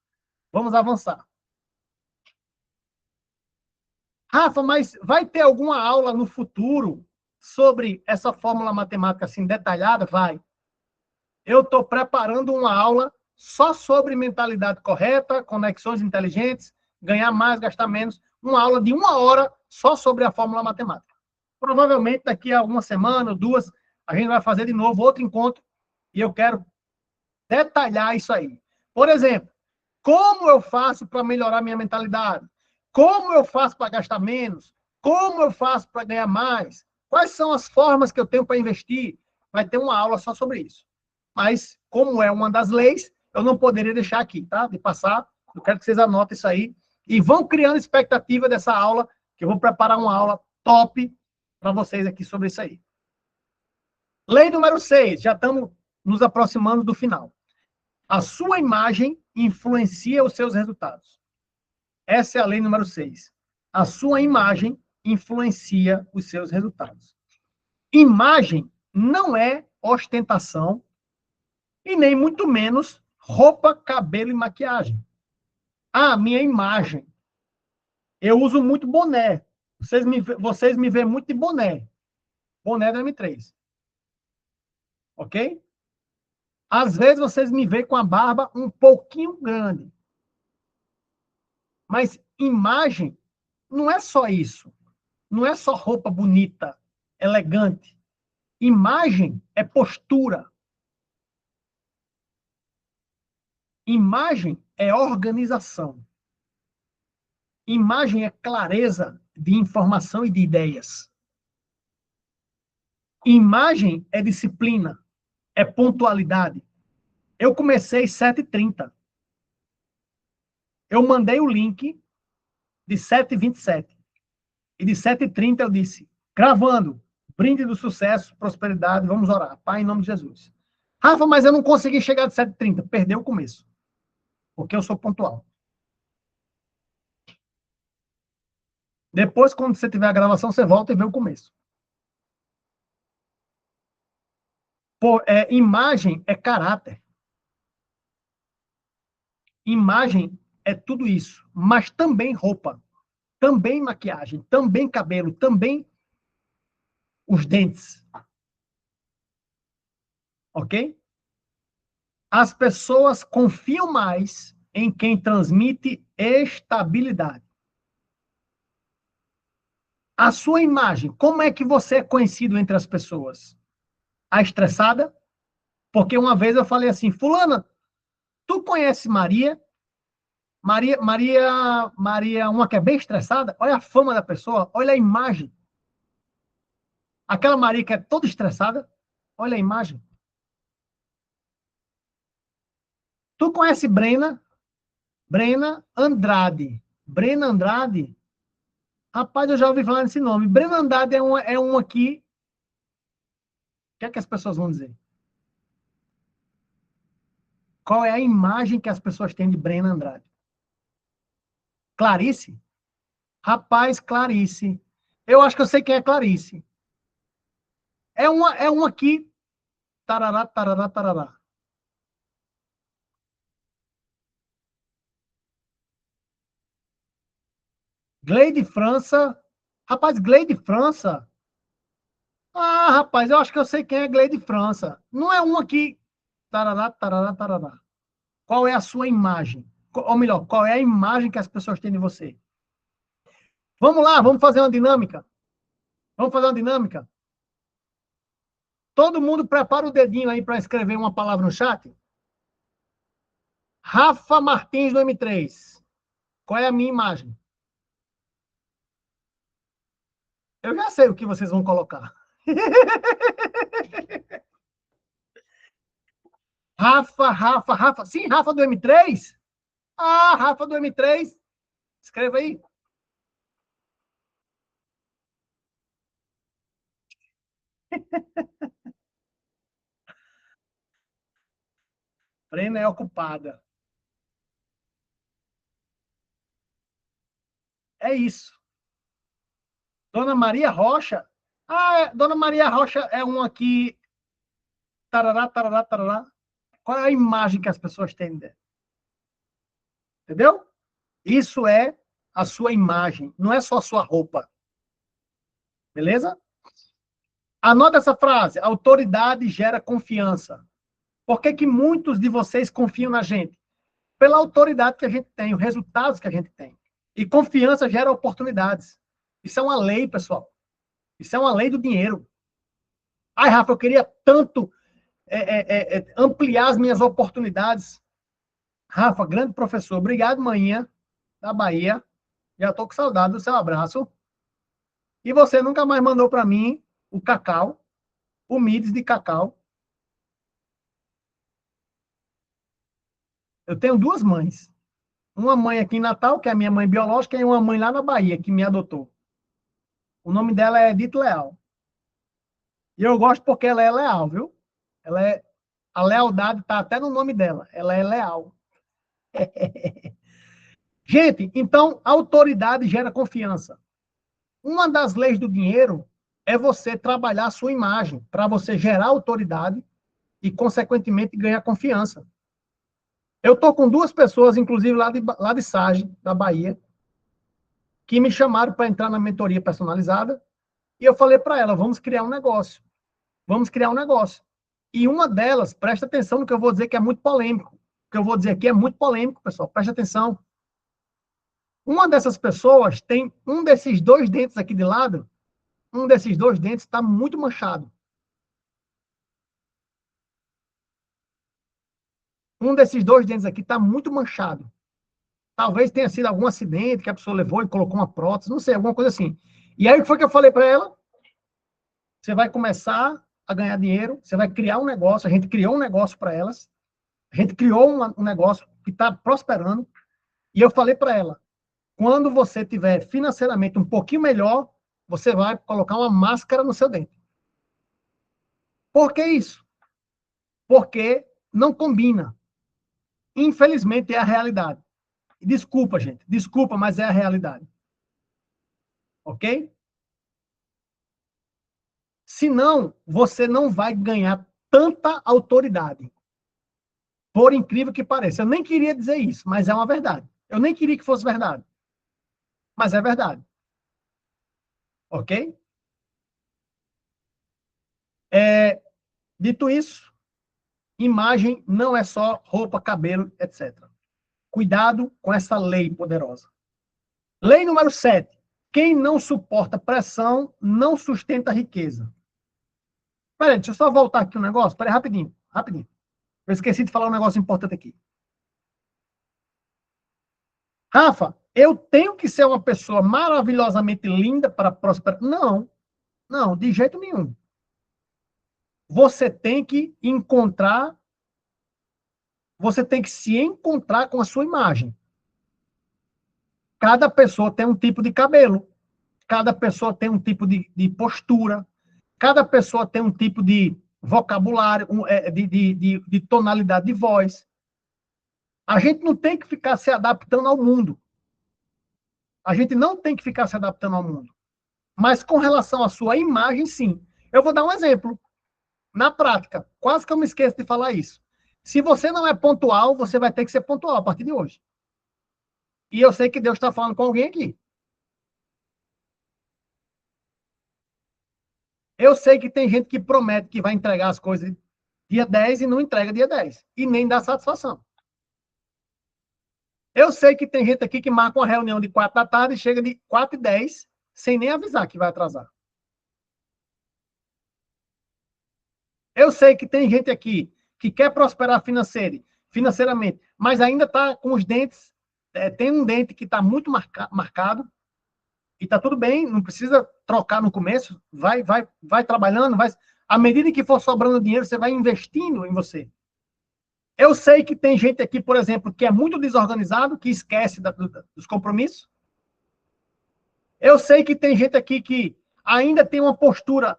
avançar. Rafa, mas vai ter alguma aula no futuro sobre essa fórmula matemática assim detalhada? Vai. Eu estou preparando uma aula só sobre mentalidade correta, conexões inteligentes, ganhar mais, gastar menos. Uma aula de 1 hora só sobre a fórmula matemática. Provavelmente daqui a uma semana, 2, a gente vai fazer de novo outro encontro e eu quero detalhar isso aí. Por exemplo, como eu faço para melhorar minha mentalidade? Como eu faço para gastar menos? Como eu faço para ganhar mais? Quais são as formas que eu tenho para investir? Vai ter uma aula só sobre isso. Mas, como é uma das leis, eu não poderia deixar aqui, tá? De passar. Eu quero que vocês anotem isso aí e vão criando expectativa dessa aula, que eu vou preparar uma aula top para vocês aqui sobre isso aí. Lei número 6, já estamos nos aproximando do final. A sua imagem influencia os seus resultados. Essa é a lei número 6. A sua imagem influencia os seus resultados. Imagem não é ostentação e nem muito menos roupa, cabelo e maquiagem. Ah, minha imagem. Eu uso muito boné. Vocês me veem muito de boné. Boné da M3. Ok? Às vezes vocês me veem com a barba um pouquinho grande. Mas imagem não é só isso. Não é só roupa bonita, elegante. Imagem é postura. Imagem é organização. Imagem é clareza de informação e de ideias. Imagem é disciplina, é pontualidade. Eu comecei 7h30. Eu mandei o link de 7h27. E de 7h30 eu disse, gravando, brinde do sucesso, prosperidade, vamos orar. Pai, em nome de Jesus. Rafa, mas eu não consegui chegar de 7h30. Perdeu o começo. Porque eu sou pontual. Depois, quando você tiver a gravação, você volta e vê o começo. Imagem é caráter. Imagem é tudo isso. Mas também roupa. Também maquiagem. Também cabelo. Também os dentes. Ok? As pessoas confiam mais em quem transmite estabilidade. A sua imagem, como é que você é conhecido entre as pessoas? A estressada? Porque uma vez eu falei assim, fulana, tu conhece Maria? Maria, uma que é bem estressada? Olha a fama da pessoa, olha a imagem. Aquela Maria que é toda estressada, olha a imagem. Tu conhece Brena? Brena Andrade. Brena Andrade? Rapaz, eu já ouvi falar nesse nome. Brena Andrade é uma que... O que é que as pessoas vão dizer? Qual é a imagem que as pessoas têm de Brena Andrade? Clarice? Rapaz, Clarice. Eu acho que eu sei quem é Clarice. É uma que... Tarará, tarará, tarará. Gleide França. Rapaz, Gleide França. Ah, rapaz, eu acho que eu sei quem é Gleide França. Não é uma que... Tarará, tarará, tarará. Qual é a sua imagem? Ou melhor, qual é a imagem que as pessoas têm de você? Vamos lá, vamos fazer uma dinâmica. Vamos fazer uma dinâmica. Todo mundo prepara o dedinho aí para escrever uma palavra no chat. Rafa Martins do M3. Qual é a minha imagem? Eu já sei o que vocês vão colocar. Rafa. Sim, Rafa do M3? Ah, Rafa do M3. Escreva aí. Brena é ocupada. É isso. Dona Maria Rocha. Dona Maria Rocha é uma que... Tarará, tarará, tarará. Qual é a imagem que as pessoas têm dela? Entendeu? Isso é a sua imagem, não é só a sua roupa. Beleza? Anota essa frase. Autoridade gera confiança. Por que que muitos de vocês confiam na gente? Pela autoridade que a gente tem, os resultados que a gente tem. E confiança gera oportunidades. Isso é uma lei, pessoal. Isso é uma lei do dinheiro. Ai, Rafa, eu queria tanto ampliar as minhas oportunidades. Rafa, grande professor, obrigado, manhã, da Bahia. Já estou com saudade do seu abraço. E você nunca mais mandou para mim o cacau, o Mides de cacau. Eu tenho duas mães. Uma mãe aqui em Natal, que é a minha mãe biológica, e uma mãe lá na Bahia, que me adotou. O nome dela é Edith Leal. E eu gosto porque ela é leal, viu? A lealdade está até no nome dela. Ela é leal. Gente, então, autoridade gera confiança. Uma das leis do dinheiro é você trabalhar a sua imagem, para você gerar autoridade e, consequentemente, ganhar confiança. Eu estou com duas pessoas, inclusive lá de Sage, da Bahia, que me chamaram para entrar na mentoria personalizada, e eu falei para ela, vamos criar um negócio. Vamos criar um negócio. E uma delas, presta atenção no que eu vou dizer, que é muito polêmico. O que eu vou dizer aqui é muito polêmico, pessoal. Presta atenção. Uma dessas pessoas tem um desses dois dentes aqui de lado, um desses dois dentes está muito manchado. Um desses dois dentes aqui está muito manchado. Talvez tenha sido algum acidente que a pessoa levou e colocou uma prótese, não sei, alguma coisa assim. E aí o que foi que eu falei para ela? você vai começar a ganhar dinheiro, você vai criar um negócio, a gente criou um negócio para elas, a gente criou um negócio que está prosperando, e eu falei para ela, quando você tiver financeiramente um pouquinho melhor, você vai colocar uma máscara no seu dente. Por que isso? Porque não combina. Infelizmente, é a realidade. Desculpa, gente. Desculpa, mas é a realidade. Ok? Senão, você não vai ganhar tanta autoridade. Por incrível que pareça. Eu nem queria dizer isso, mas é uma verdade. Eu nem queria que fosse verdade. Mas é verdade. Ok? Dito isso, imagem não é só roupa, cabelo, etc. Cuidado com essa lei poderosa. Lei número 7. Quem não suporta pressão não sustenta riqueza. Peraí, deixa eu só voltar aqui um negócio. Peraí, rapidinho, rapidinho. Eu esqueci de falar um negócio importante aqui. Rafa, eu tenho que ser uma pessoa maravilhosamente linda para prosperar? Não, não, de jeito nenhum. Você tem que encontrar, você tem que se encontrar com a sua imagem. Cada pessoa tem um tipo de cabelo, cada pessoa tem um tipo de postura, cada pessoa tem um tipo de vocabulário, de tonalidade de voz. A gente não tem que ficar se adaptando ao mundo. A gente não tem que ficar se adaptando ao mundo. Mas com relação à sua imagem, sim. Eu vou dar um exemplo. Na prática, quase que eu me esqueço de falar isso. Se você não é pontual, você vai ter que ser pontual a partir de hoje. E eu sei que Deus está falando com alguém aqui. Eu sei que tem gente que promete que vai entregar as coisas dia 10 e não entrega dia 10. E nem dá satisfação. Eu sei que tem gente aqui que marca uma reunião de 4 da tarde e chega de 4h10 sem nem avisar que vai atrasar. Eu sei que tem gente aqui que quer prosperar financeiramente, mas ainda está com os dentes, tem um dente que está muito marcado, e está tudo bem, não precisa trocar no começo, vai trabalhando, à medida que for sobrando dinheiro, você vai investindo em você. Eu sei que tem gente aqui, por exemplo, que é muito desorganizado, que esquece dos compromissos. Eu sei que tem gente aqui que ainda tem uma postura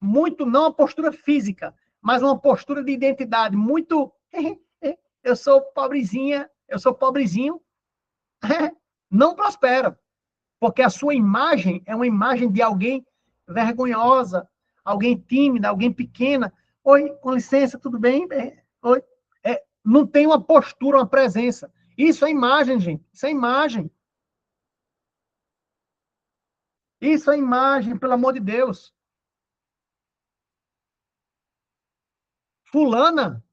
muito, não uma postura física, mas uma postura de identidade muito. Eu sou pobrezinha, eu sou pobrezinho. Não prospera, porque a sua imagem é uma imagem de alguém vergonhosa, alguém tímida, alguém pequena. Oi, com licença, tudo bem? Oi. Não tem uma postura, uma presença. Isso é imagem, gente. Isso é imagem. Isso é imagem, pelo amor de Deus. Fulana,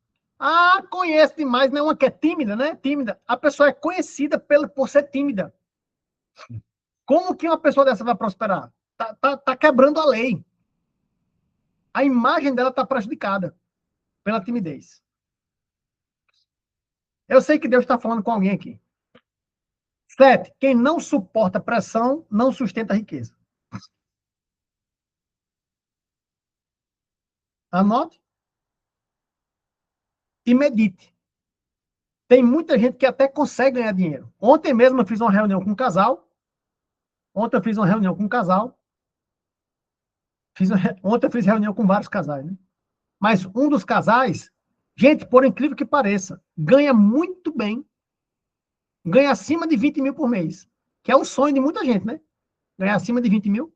conhece demais, não é uma que é tímida, né? Tímida. A pessoa é conhecida por ser tímida. Como que uma pessoa dessa vai prosperar? Tá quebrando a lei. A imagem dela está prejudicada pela timidez. Eu sei que Deus está falando com alguém aqui. 7. Quem não suporta pressão não sustenta riqueza. Anote e medite. Tem muita gente que até consegue ganhar dinheiro. Ontem mesmo eu fiz uma reunião com um casal. Ontem eu fiz reunião com vários casais, né? Mas um dos casais, gente, por incrível que pareça, ganha muito bem. Ganha acima de 20 mil por mês. Que é o sonho de muita gente, né? Ganhar acima de 20 mil.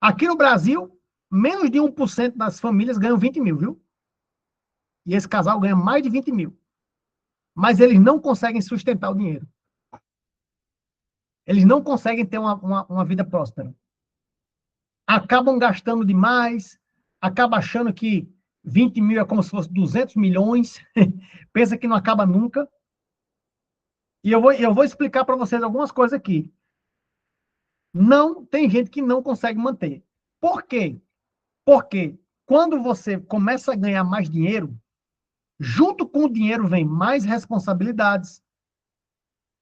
Aqui no Brasil, menos de 1% das famílias ganham 20 mil, viu? E esse casal ganha mais de 20 mil. Mas eles não conseguem sustentar o dinheiro. Eles não conseguem ter uma vida próspera. Acabam gastando demais, acabam achando que 20 mil é como se fosse 200 milhões, pensa que não acaba nunca. E eu vou explicar para vocês algumas coisas aqui. Não, tem gente que não consegue manter. Por quê? Porque quando você começa a ganhar mais dinheiro, junto com o dinheiro vem mais responsabilidades,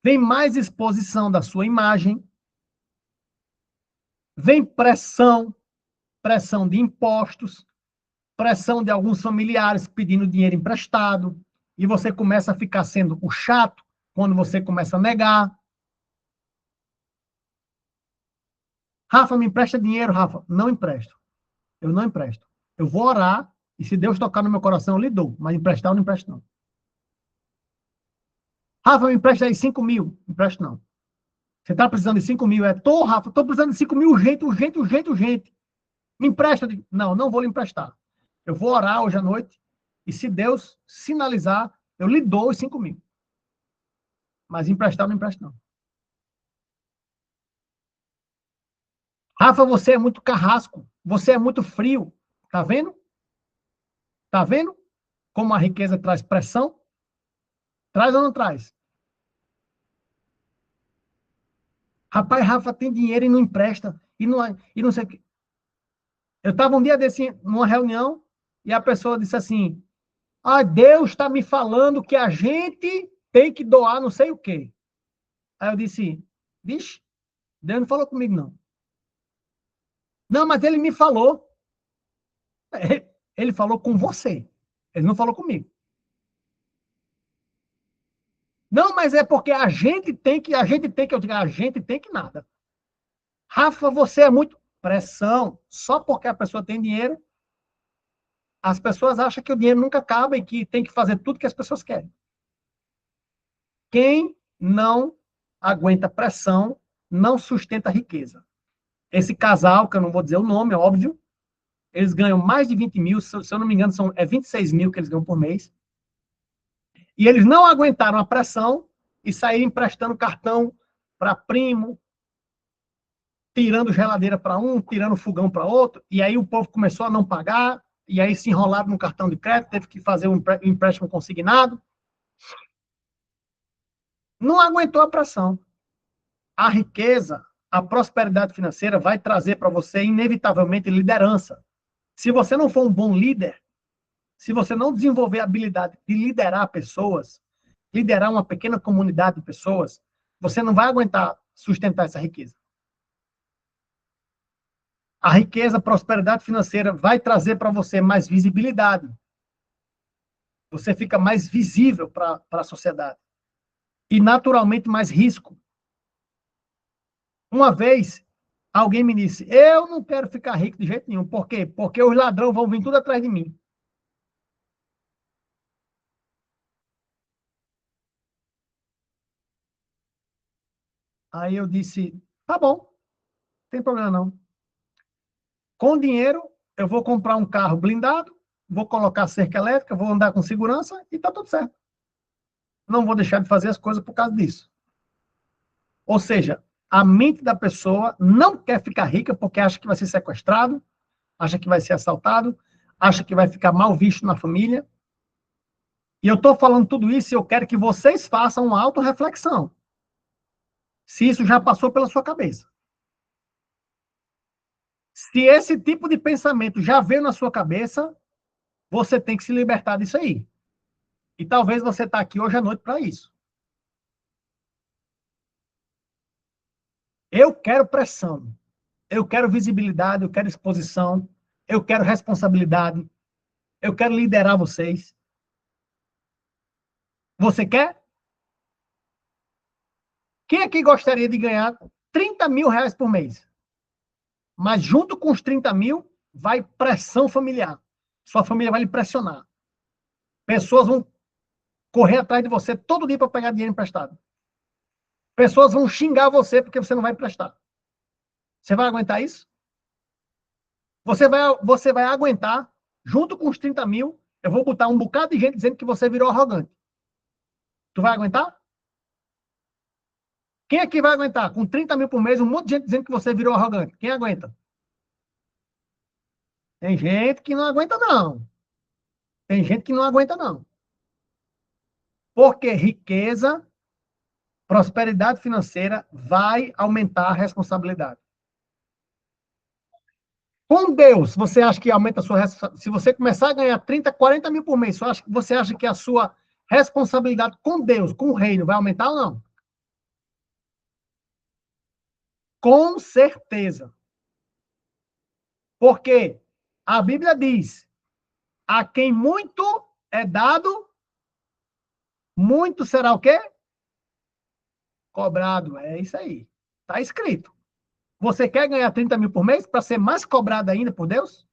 vem mais exposição da sua imagem, vem pressão. pressão de impostos, pressão de alguns familiares pedindo dinheiro emprestado, e você começa a ficar sendo o chato quando você começa a negar. Rafa, me empresta dinheiro, Rafa. Não empresto. Eu não empresto. Eu vou orar, e se Deus tocar no meu coração, eu lhe dou. Mas emprestar, eu não empresto, não. Rafa, me empresta aí 5 mil. Empresto, não. Você está precisando de 5 mil? Tô, Rafa, estou precisando de 5 mil urgente, urgente, urgente, urgente. Me empresta? Não, não vou lhe emprestar. Eu vou orar hoje à noite, e se Deus sinalizar, eu lhe dou os 5 mil. Mas emprestar, não empresto, não. Rafa, você é muito carrasco. Você é muito frio. Tá vendo? Tá vendo como a riqueza traz pressão? Traz ou não traz? Rapaz, Rafa tem dinheiro e não empresta. E não sei o quê. Eu estava um dia desse numa reunião e a pessoa disse assim: Ah, Deus está me falando que a gente tem que doar não sei o quê. Aí eu disse: Vixe, Deus não falou comigo, não. Não, mas ele me falou. Ele falou com você. Ele não falou comigo. Não, mas é porque eu digo, a gente tem que nada. Rafa, você é muito pressão. Só porque a pessoa tem dinheiro, as pessoas acham que o dinheiro nunca acaba e que tem que fazer tudo que as pessoas querem. Quem não aguenta pressão não sustenta riqueza. Esse casal, que eu não vou dizer o nome, é óbvio, eles ganham mais de 20 mil, se eu não me engano, 26 mil que eles ganham por mês. E eles não aguentaram a pressão e saíram emprestando cartão para primo, tirando geladeira para um, tirando fogão para outro, e aí o povo começou a não pagar, e aí se enrolaram no cartão de crédito, teve que fazer um empréstimo consignado. Não aguentou a pressão. A riqueza, a prosperidade financeira vai trazer para você, inevitavelmente, liderança. Se você não for um bom líder, se você não desenvolver a habilidade de liderar pessoas, liderar uma pequena comunidade de pessoas, você não vai aguentar sustentar essa riqueza. A riqueza, a prosperidade financeira vai trazer para você mais visibilidade. Você fica mais visível para a sociedade. E, naturalmente, mais risco. Uma vez, alguém me disse, eu não quero ficar rico de jeito nenhum. Por quê? Porque os ladrões vão vir tudo atrás de mim. Aí eu disse, tá bom, não tem problema não. Com dinheiro, eu vou comprar um carro blindado, vou colocar cerca elétrica, vou andar com segurança e tá tudo certo. Não vou deixar de fazer as coisas por causa disso. Ou seja, a mente da pessoa não quer ficar rica porque acha que vai ser sequestrado, acha que vai ser assaltado, acha que vai ficar mal visto na família. E eu estou falando tudo isso e eu quero que vocês façam uma autorreflexão. Se isso já passou pela sua cabeça. Se esse tipo de pensamento já veio na sua cabeça, você tem que se libertar disso aí. E talvez você está aqui hoje à noite para isso. Eu quero pressão. Eu quero visibilidade, eu quero exposição, eu quero responsabilidade, eu quero liderar vocês. Você quer? Quem aqui gostaria de ganhar 30 mil reais por mês? Mas junto com os 30 mil, vai pressão familiar. Sua família vai lhe pressionar. Pessoas vão correr atrás de você todo dia para pegar dinheiro emprestado. Pessoas vão xingar você porque você não vai emprestar. Você vai aguentar isso? Você vai aguentar, junto com os 30 mil, eu vou botar um bocado de gente dizendo que você virou arrogante. Tu vai aguentar? Quem aqui vai aguentar? Com 30 mil por mês, um monte de gente dizendo que você virou arrogante. Quem aguenta? Tem gente que não aguenta, não. Tem gente que não aguenta, não. Porque riqueza, prosperidade financeira vai aumentar a responsabilidade. Com Deus, você acha que aumenta a sua responsabilidade? Se você começar a ganhar 30, 40 mil por mês, você acha que a sua responsabilidade com Deus, com o reino, vai aumentar ou não? Com certeza. Porque a Bíblia diz, a quem muito é dado, muito será o quê? Cobrado. É isso aí. Está escrito. Você quer ganhar 30 mil por mês para ser mais cobrado ainda por Deus?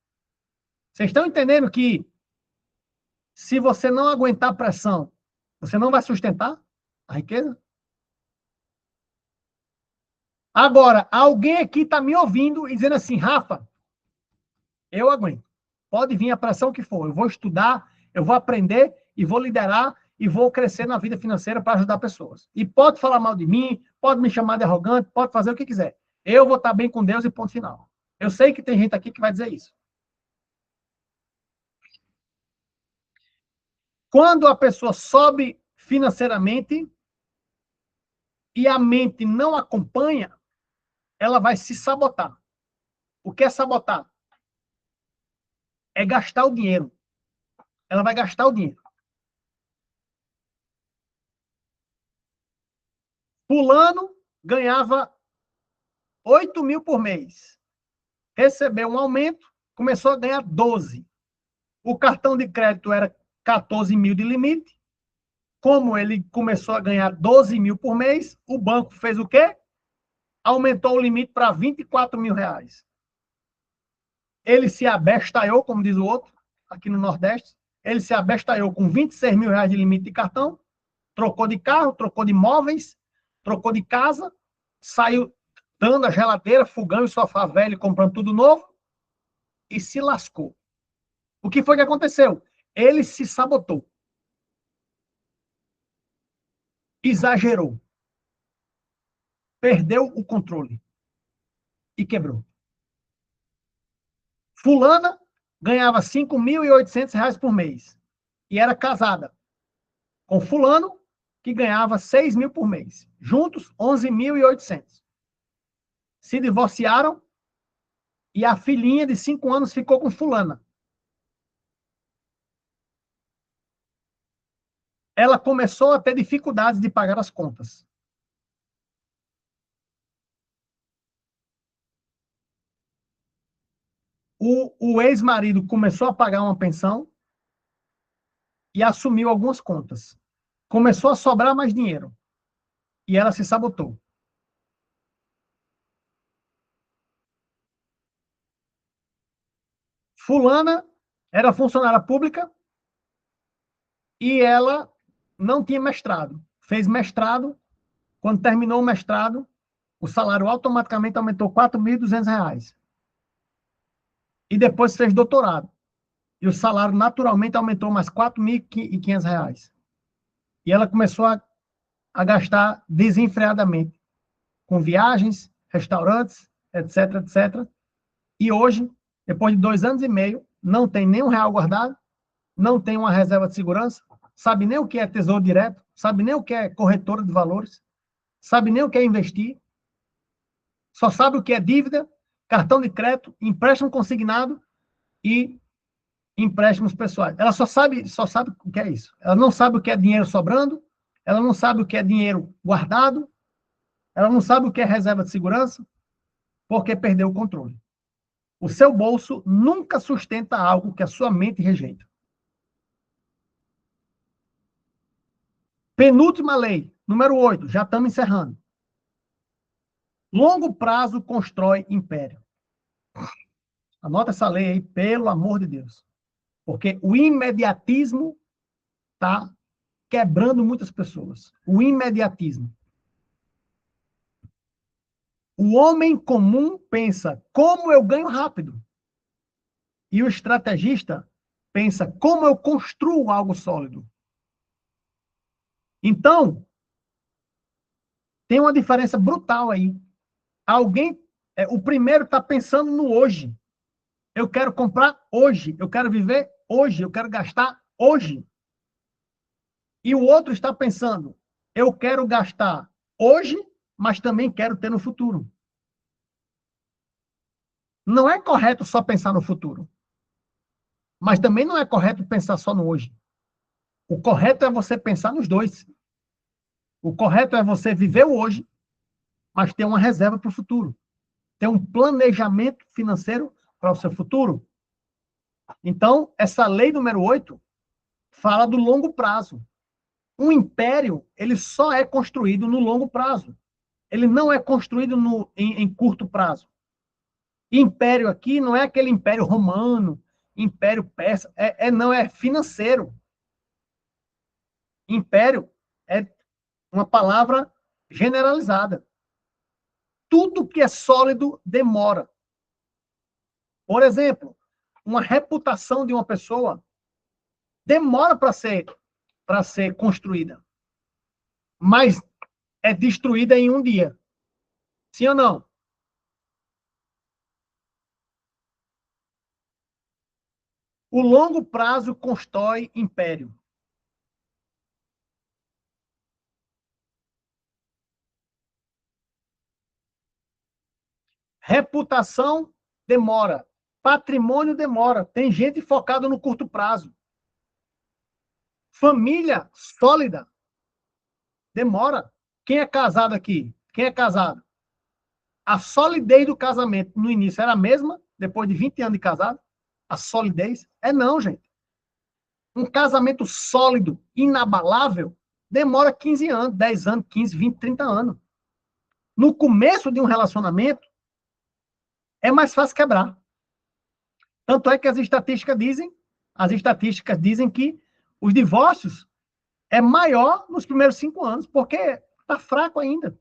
Vocês estão entendendo que se você não aguentar pressão, você não vai sustentar a riqueza? Agora, alguém aqui está me ouvindo e dizendo assim, Rafa, eu aguento. Pode vir a pressão que for. Eu vou estudar, eu vou aprender e vou liderar e vou crescer na vida financeira para ajudar pessoas. E pode falar mal de mim, pode me chamar de arrogante, pode fazer o que quiser. Eu vou estar bem com Deus e ponto final. Eu sei que tem gente aqui que vai dizer isso. Quando a pessoa sobe financeiramente e a mente não acompanha, ela vai se sabotar. O que é sabotar? É gastar o dinheiro. Ela vai gastar o dinheiro. Fulano ganhava 8 mil por mês. Recebeu um aumento, começou a ganhar 12. O cartão de crédito era 14 mil de limite. Como ele começou a ganhar 12 mil por mês, o banco fez o quê? Aumentou o limite para 24 mil reais. Ele se abestalhou, como diz o outro, aqui no Nordeste. Ele se abestalhou com 26 mil reais de limite de cartão, trocou de carro, trocou de móveis, trocou de casa, saiu dando a geladeira, fogão e sofá velho, comprando tudo novo, e se lascou. O que foi que aconteceu? Ele se sabotou. Exagerou. Perdeu o controle. E quebrou. Fulana ganhava 5.800 reais por mês. E era casada com fulano, que ganhava 6 mil por mês. Juntos, 11.800. Se divorciaram e a filhinha de 5 anos ficou com fulana. Ela começou a ter dificuldades de pagar as contas. O ex-marido começou a pagar uma pensão e assumiu algumas contas. Começou a sobrar mais dinheiro. E ela se sabotou. Fulana era funcionária pública e ela não tinha mestrado. Fez mestrado. Quando terminou o mestrado, o salário automaticamente aumentou R$ 4.200. E depois fez doutorado. E o salário naturalmente aumentou mais R$ 4.500. E ela começou a gastar desenfreadamente com viagens, restaurantes, etc, etc. E hoje, depois de 2 anos e meio, não tem nem R$ 1 guardado, não tem uma reserva de segurança, sabe nem o que é tesouro direto, sabe nem o que é corretora de valores, sabe nem o que é investir, só sabe o que é dívida, cartão de crédito, empréstimo consignado e empréstimos pessoais. Ela só sabe o que é isso. Ela não sabe o que é dinheiro sobrando, ela não sabe o que é dinheiro guardado, ela não sabe o que é reserva de segurança, porque perdeu o controle. O seu bolso nunca sustenta algo que a sua mente rejeita. Penúltima lei, número 8, já estamos encerrando. Longo prazo constrói império. Anota essa lei aí, pelo amor de Deus. Porque o imediatismo está quebrando muitas pessoas. O imediatismo. O homem comum pensa, como eu ganho rápido? E o estrategista pensa, como eu construo algo sólido? Então, tem uma diferença brutal aí. O primeiro está pensando no hoje. Eu quero comprar hoje, eu quero viver hoje, eu quero gastar hoje. E o outro está pensando, eu quero gastar hoje, mas também quero ter no futuro. Não é correto só pensar no futuro. Mas também não é correto pensar só no hoje. O correto é você pensar nos dois. O correto é você viver o hoje, mas ter uma reserva para o futuro. Ter um planejamento financeiro para o seu futuro? Então, essa lei número 8 fala do longo prazo. Um império, ele só é construído no longo prazo. Ele não é construído em curto prazo. Império aqui não é aquele império romano, império persa, não é financeiro. Império é uma palavra generalizada. Tudo que é sólido demora. Por exemplo, uma reputação de uma pessoa demora para ser construída, mas é destruída em um dia. Sim ou não? O longo prazo constrói império. Reputação demora. Patrimônio demora. Tem gente focada no curto prazo. Família sólida demora. Quem é casado aqui? Quem é casado? A solidez do casamento no início era a mesma, depois de 20 anos de casado? A solidez? É não, gente. Um casamento sólido, inabalável, demora 15 anos, 10 anos, 15, 20, 30 anos. No começo de um relacionamento, é mais fácil quebrar. Tanto é que as estatísticas dizem que os divórcios é maior nos primeiros 5 anos, porque está fraco ainda.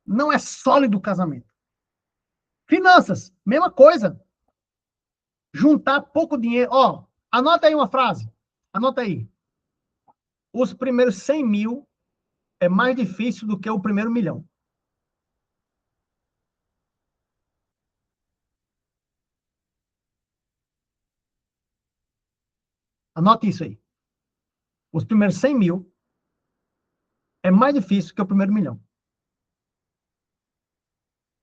Não é sólido o casamento. Finanças, mesma coisa. Juntar pouco dinheiro. Ó, anota aí uma frase. Anota aí. Os primeiros 100 mil é mais difícil do que o primeiro milhão. Anote isso aí. Os primeiros 100 mil é mais difícil que o primeiro milhão.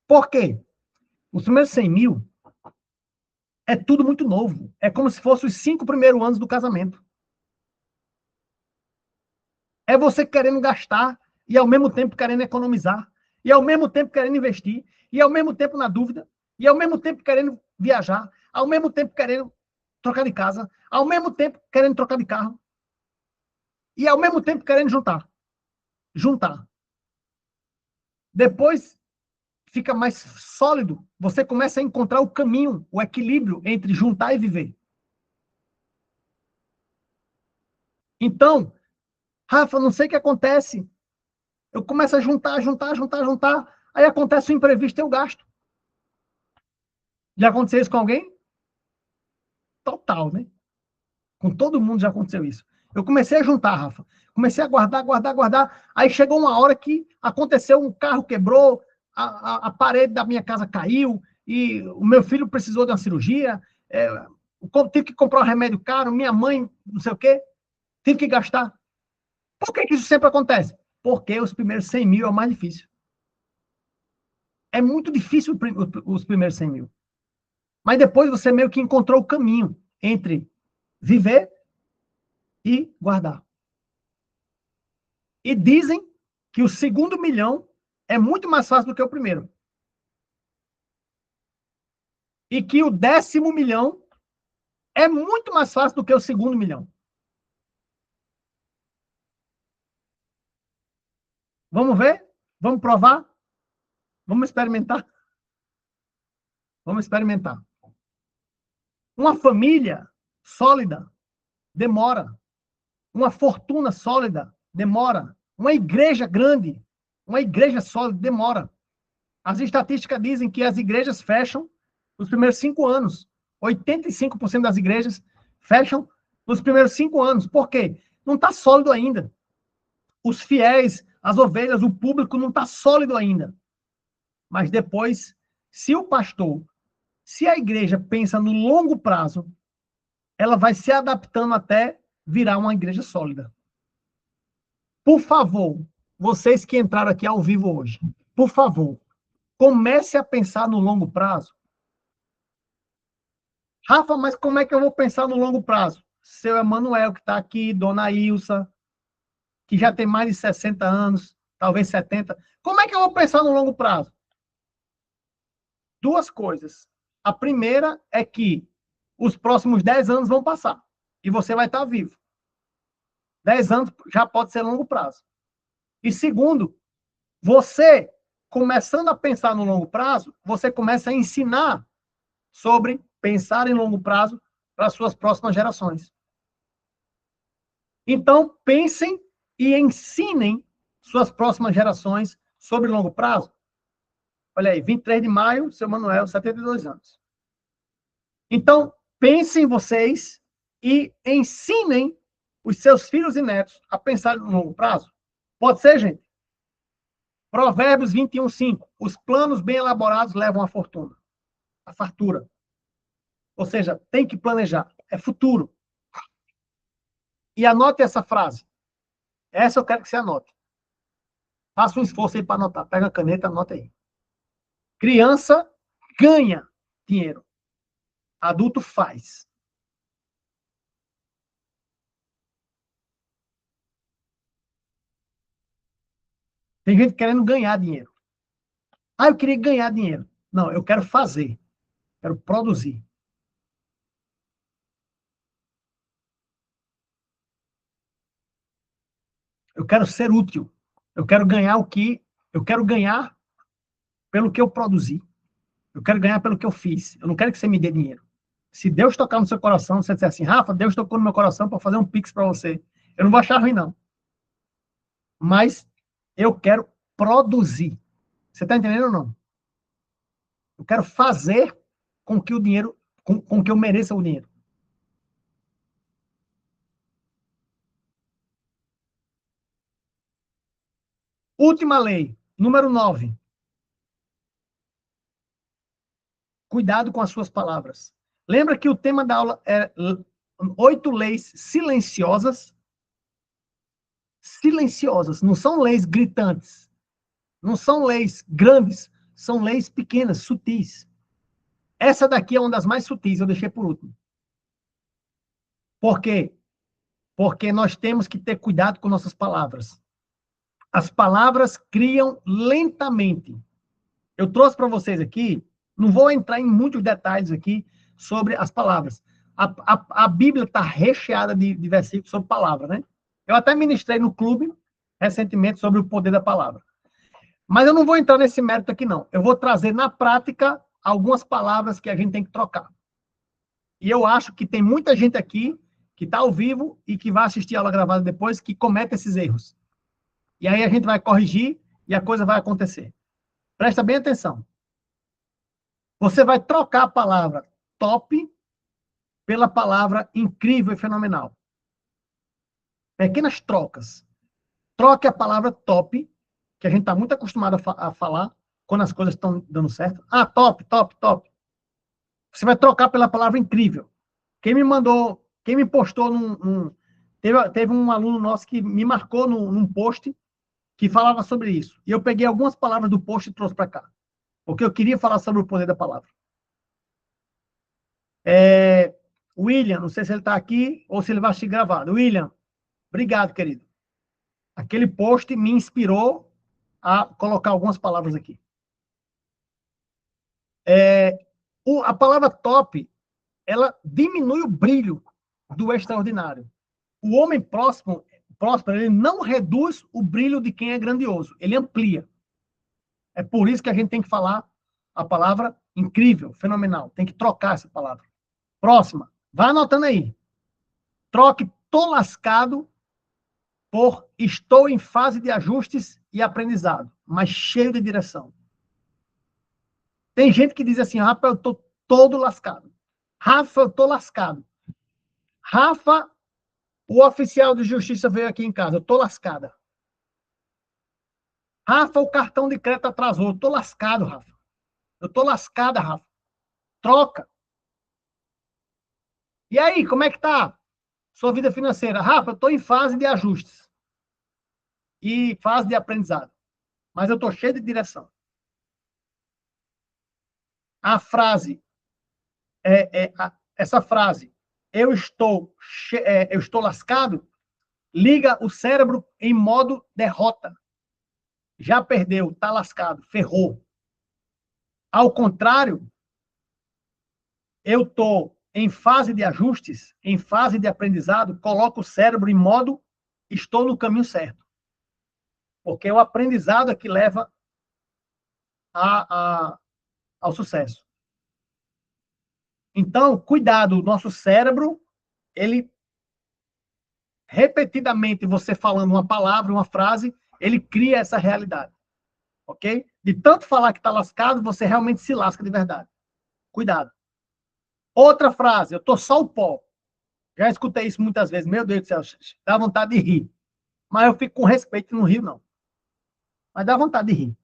Por quê? Os primeiros 100 mil é tudo muito novo. É como se fossem os 5 primeiros anos do casamento. É você querendo gastar e ao mesmo tempo querendo economizar. E ao mesmo tempo querendo investir. E ao mesmo tempo na dúvida. E ao mesmo tempo querendo viajar. Ao mesmo tempo querendo trocar de casa. Ao mesmo tempo querendo trocar de carro. E ao mesmo tempo querendo juntar. Juntar. Depois fica mais sólido. Você começa a encontrar o caminho, o equilíbrio entre juntar e viver. Então, Rafa, não sei o que acontece. Eu começo a juntar. Aí acontece o imprevisto e eu gasto. Já aconteceu isso com alguém? Total, né? Com todo mundo já aconteceu isso. Eu comecei a juntar, Rafa. Comecei a guardar. Aí chegou uma hora que aconteceu, um carro quebrou, a parede da minha casa caiu, e o meu filho precisou de uma cirurgia, tive que comprar um remédio caro, minha mãe, não sei o quê, tive que gastar. Por que isso sempre acontece? Porque os primeiros 100 mil é o mais difícil. É muito difícil os primeiros 100 mil. Mas depois você meio que encontrou o caminho entre viver e guardar. E dizem que o segundo milhão é muito mais fácil do que o primeiro. E que o 10º milhão é muito mais fácil do que o segundo milhão. Vamos ver? Vamos provar? Vamos experimentar? Vamos experimentar. Uma família sólida demora. Uma fortuna sólida demora. Uma igreja grande, uma igreja sólida demora. As estatísticas dizem que as igrejas fecham nos primeiros 5 anos. 85% das igrejas fecham nos primeiros 5 anos. Por quê? Não está sólido ainda. Os fiéis, as ovelhas, o público não está sólido ainda. Mas depois, se o pastor, se a igreja pensa no longo prazo, ela vai se adaptando até virar uma igreja sólida. Por favor, vocês que entraram aqui ao vivo hoje, por favor, comece a pensar no longo prazo. Rafa, mas como é que eu vou pensar no longo prazo? Seu Emanuel, que está aqui, dona Ilsa, que já tem mais de 60 anos, talvez 70. Como é que eu vou pensar no longo prazo? Duas coisas. A primeira é que os próximos 10 anos vão passar e você vai estar vivo. 10 anos já pode ser longo prazo. E segundo, você, começando a pensar no longo prazo, você começa a ensinar sobre pensar em longo prazo para as suas próximas gerações. Então, pensem e ensinem suas próximas gerações sobre longo prazo. Olha aí, 23 de maio, seu Manuel, 72 anos. Então, pensem vocês e ensinem os seus filhos e netos a pensar no longo prazo. Pode ser, gente? Provérbios 21, 5. Os planos bem elaborados levam à fortuna, à fartura. Ou seja, tem que planejar. É futuro. E anote essa frase. Essa eu quero que você anote. Faça um esforço aí para anotar. Pega a caneta, anota aí. Criança ganha dinheiro. Adulto faz. Tem gente querendo ganhar dinheiro. Ah, eu queria ganhar dinheiro. Não, eu quero fazer. Quero produzir. Eu quero ser útil. Eu quero ganhar o que... Eu quero ganhar pelo que eu produzi. Eu quero ganhar pelo que eu fiz. Eu não quero que você me dê dinheiro. Se Deus tocar no seu coração, você disser assim, Rafa, Deus tocou no meu coração para fazer um pix para você. Eu não vou achar ruim, não. Mas eu quero produzir. Você está entendendo ou não? Eu quero fazer com que o dinheiro, com que eu mereça o dinheiro. Última lei, número 9. Cuidado com as suas palavras. Lembra que o tema da aula é 8 leis silenciosas? Silenciosas, não são leis gritantes. Não são leis grandes, são leis pequenas, sutis. Essa daqui é uma das mais sutis, eu deixei por último. Por quê? Porque nós temos que ter cuidado com nossas palavras. As palavras criam lentamente. Eu trouxe para vocês aqui, não vou entrar em muitos detalhes aqui sobre as palavras. A Bíblia está recheada de versículos sobre palavras, né? Eu até ministrei no clube recentemente sobre o poder da palavra. Mas eu não vou entrar nesse mérito aqui, não. Eu vou trazer na prática algumas palavras que a gente tem que trocar. E eu acho que tem muita gente aqui que está ao vivo e que vai assistir a aula gravada depois que comete esses erros. E aí a gente vai corrigir e a coisa vai acontecer. Presta bem atenção. Você vai trocar a palavra top pela palavra incrível e fenomenal. Pequenas trocas. Troque a palavra top, que a gente está muito acostumado a falar quando as coisas estão dando certo. Ah, top, top, top. Você vai trocar pela palavra incrível. Quem me mandou, quem me postou teve um aluno nosso que me marcou num post que falava sobre isso. E eu peguei algumas palavras do post e trouxe para cá. Porque eu queria falar sobre o poder da palavra. William, não sei se ele está aqui ou se ele vai assistir gravado. William, obrigado, querido. Aquele post me inspirou a colocar algumas palavras aqui. A palavra top, ela diminui o brilho do extraordinário. O homem próspero, ele não reduz o brilho de quem é grandioso, ele amplia. É por isso que a gente tem que falar a palavra incrível, fenomenal. Tem que trocar essa palavra. Próxima. Vai anotando aí. Troque tô lascado por estou em fase de ajustes e aprendizado, mas cheio de direção. Tem gente que diz assim, Rafa, eu tô todo lascado. Rafa, eu tô lascado. Rafa, o oficial de justiça veio aqui em casa, eu tô lascada. Rafa, o cartão de crédito atrasou, eu tô lascado, Rafa. Eu tô lascada, Rafa. Troca. E aí, como é que tá sua vida financeira? Rafa, eu tô em fase de ajustes e fase de aprendizado, mas eu tô cheio de direção. A frase, essa frase, eu estou lascado, liga o cérebro em modo derrota. Já perdeu, tá lascado, ferrou. Ao contrário, eu estou em fase de ajustes, em fase de aprendizado, coloco o cérebro em modo estou no caminho certo. Porque o aprendizado é que leva ao sucesso. Então, cuidado, o nosso cérebro, ele, repetidamente, você falando uma palavra, uma frase, ele cria essa realidade. Ok? De tanto falar que está lascado, você realmente se lasca de verdade. Cuidado. Outra frase, eu tô só o pó. Já escutei isso muitas vezes. Meu Deus do céu, dá vontade de rir. Mas eu fico com respeito e não rio, não. Mas dá vontade de rir.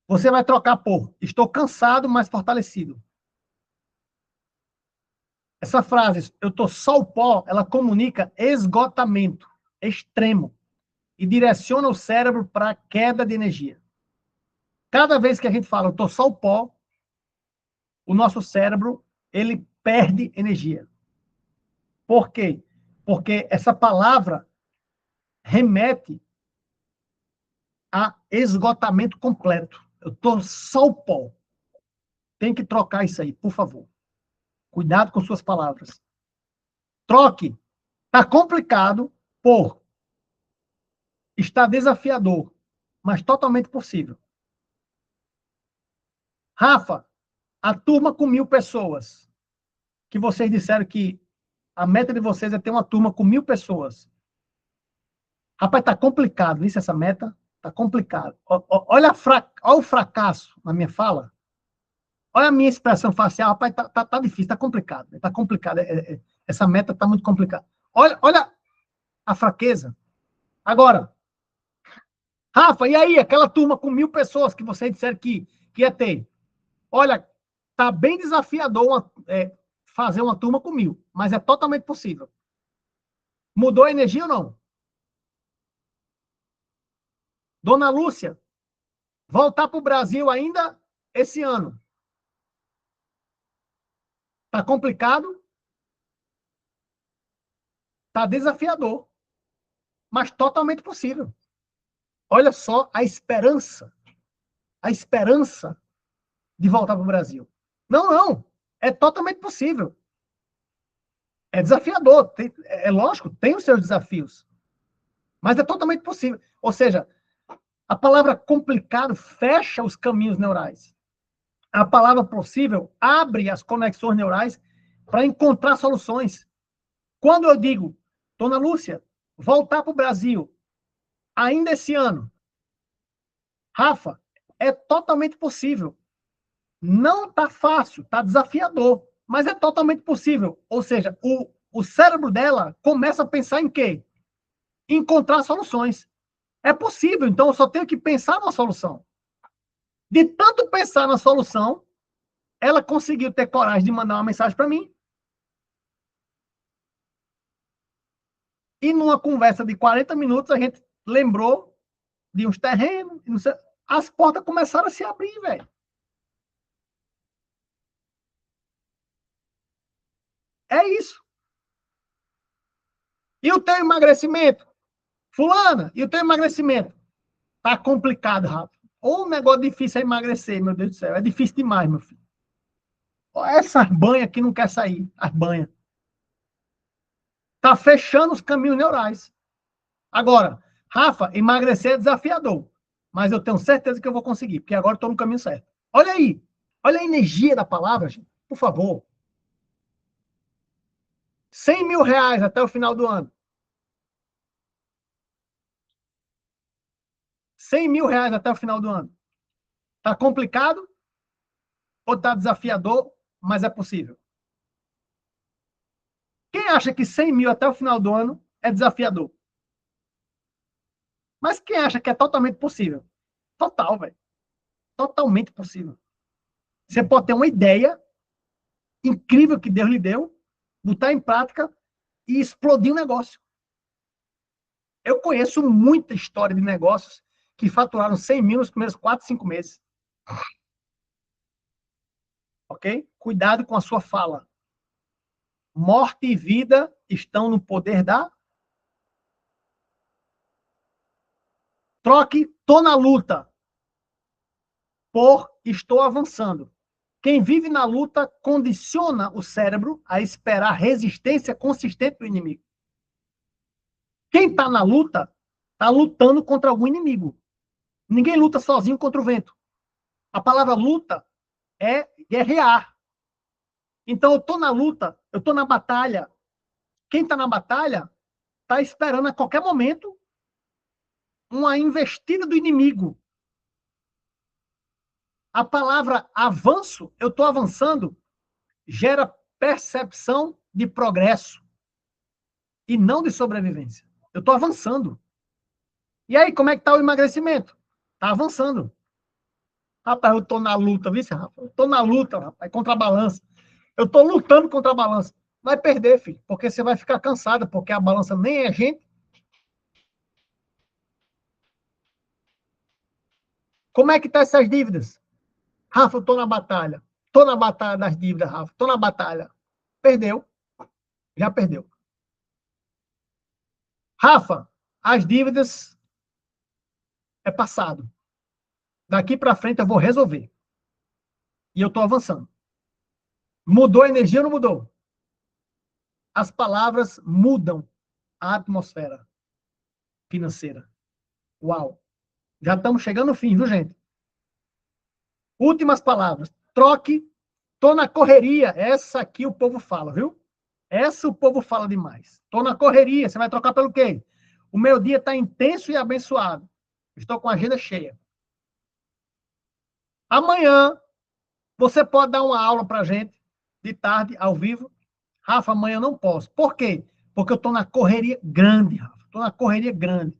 Você vai trocar por estou cansado, mas fortalecido. Essa frase, eu tô só o pó, ela comunica esgotamento extremo e direciona o cérebro para a queda de energia. Cada vez que a gente fala, eu tô só o pó, o nosso cérebro, ele perde energia. Por quê? Porque essa palavra remete a esgotamento completo. Eu tô só o pó. Tem que trocar isso aí, por favor. Cuidado com suas palavras. Troque. Tá complicado por está desafiador, mas totalmente possível. Rafa, a turma com 1.000 pessoas, que vocês disseram que a meta de vocês é ter uma turma com 1.000 pessoas. Rapaz, tá complicado, isso, essa meta? Tá complicado. Olha o fracasso na minha fala. Olha a minha expressão facial. Rapaz, tá difícil, tá complicado. Tá complicado. Essa meta tá muito complicada. Olha a fraqueza. Agora, Rafa, e aí, aquela turma com 1.000 pessoas que vocês disseram que ia ter? Olha, tá bem desafiador fazer uma turma com 1.000, mas é totalmente possível. Mudou a energia ou não? Dona Lúcia, voltar para o Brasil ainda esse ano. Tá complicado? Tá desafiador, mas totalmente possível. Olha só a esperança de voltar para o Brasil. Não, não, é totalmente possível. É desafiador, é lógico, tem os seus desafios, mas é totalmente possível. Ou seja, a palavra complicado fecha os caminhos neurais. A palavra possível abre as conexões neurais para encontrar soluções. Quando eu digo, Dona Lúcia, voltar para o Brasil ainda esse ano, Rafa, é totalmente possível. Não está fácil, está desafiador, mas é totalmente possível. Ou seja, o cérebro dela começa a pensar em quê? Encontrar soluções. É possível, então eu só tenho que pensar numa solução. De tanto pensar na solução, ela conseguiu ter coragem de mandar uma mensagem para mim. E numa conversa de 40 minutos, a gente lembrou de uns terrenos, as portas começaram a se abrir, velho. É isso. E o teu emagrecimento? Fulana, e o teu emagrecimento? Tá complicado, Rafa. Ou um negócio difícil é emagrecer, meu Deus do céu. É difícil demais, meu filho. Essas banhas que não quer sair, as banhas. Tá fechando os caminhos neurais. Agora, Rafa, emagrecer é desafiador. Mas eu tenho certeza que eu vou conseguir, porque agora estou no caminho certo. Olha aí. Olha a energia da palavra, gente. Por favor. 100 mil reais até o final do ano. 100 mil reais até o final do ano. Tá complicado ou tá desafiador, mas é possível? Quem acha que 100 mil até o final do ano é desafiador? Mas quem acha que é totalmente possível? Total, velho. Totalmente possível. Você pode ter uma ideia incrível que Deus lhe deu, botar em prática e explodir um negócio. Eu conheço muita história de negócios que faturaram 100 mil nos primeiros 4, 5 meses. Ok? Cuidado com a sua fala. Morte e vida estão no poder da. Troque, tô na luta. Por estou avançando. Quem vive na luta condiciona o cérebro a esperar resistência consistente do inimigo. Quem está na luta, está lutando contra algum inimigo. Ninguém luta sozinho contra o vento. A palavra luta é guerrear. Então, eu estou na luta, eu estou na batalha. Quem está na batalha está esperando a qualquer momento uma investida do inimigo. A palavra avanço, eu estou avançando, gera percepção de progresso e não de sobrevivência. Eu estou avançando. E aí, como é que está o emagrecimento? Está avançando. Rapaz, eu estou na luta, viu, Rafa? Eu estou na luta, rapaz, contra a balança. Eu estou lutando contra a balança. Vai perder, filho, porque você vai ficar cansado, porque a balança nem é gente. Como é que tá essas dívidas? Rafa, eu estou na batalha. Estou na batalha das dívidas, Rafa. Estou na batalha. Perdeu. Já perdeu. Rafa, as dívidas é passado. Daqui para frente eu vou resolver. E eu estou avançando. Mudou a energia ou não mudou? As palavras mudam a atmosfera financeira. Uau. Já estamos chegando no fim, viu, gente? Últimas palavras. Troque. Tô na correria. Essa aqui o povo fala, viu? Essa o povo fala demais. Tô na correria. Você vai trocar pelo quê? O meu dia está intenso e abençoado. Estou com a agenda cheia. Amanhã, você pode dar uma aula para gente, de tarde, ao vivo. Rafa, amanhã eu não posso. Por quê? Porque eu estou na correria grande, Rafa. Estou na correria grande.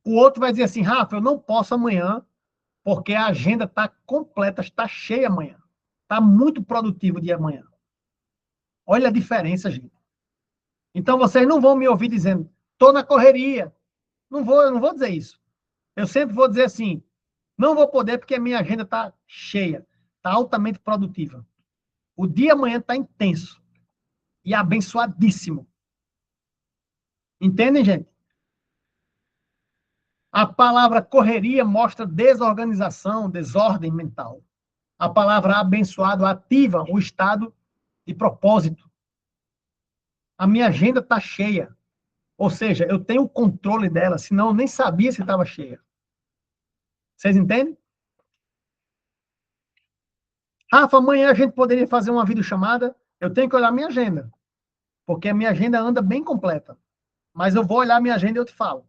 O outro vai dizer assim, Rafa, eu não posso amanhã, porque a agenda está completa, está cheia amanhã. Está muito produtivo o dia amanhã. Olha a diferença, gente. Então, vocês não vão me ouvir dizendo, estou na correria. Não vou, eu não vou dizer isso. Eu sempre vou dizer assim, não vou poder porque a minha agenda está cheia, está altamente produtiva. O dia amanhã está intenso e abençoadíssimo. Entendem, gente? A palavra correria mostra desorganização, desordem mental. A palavra abençoado ativa o estado de propósito. A minha agenda está cheia. Ou seja, eu tenho o controle dela, senão eu nem sabia se estava cheia. Vocês entendem? Rafa, amanhã a gente poderia fazer uma videochamada. Eu tenho que olhar minha agenda, porque a minha agenda anda bem completa. Mas eu vou olhar minha agenda e eu te falo.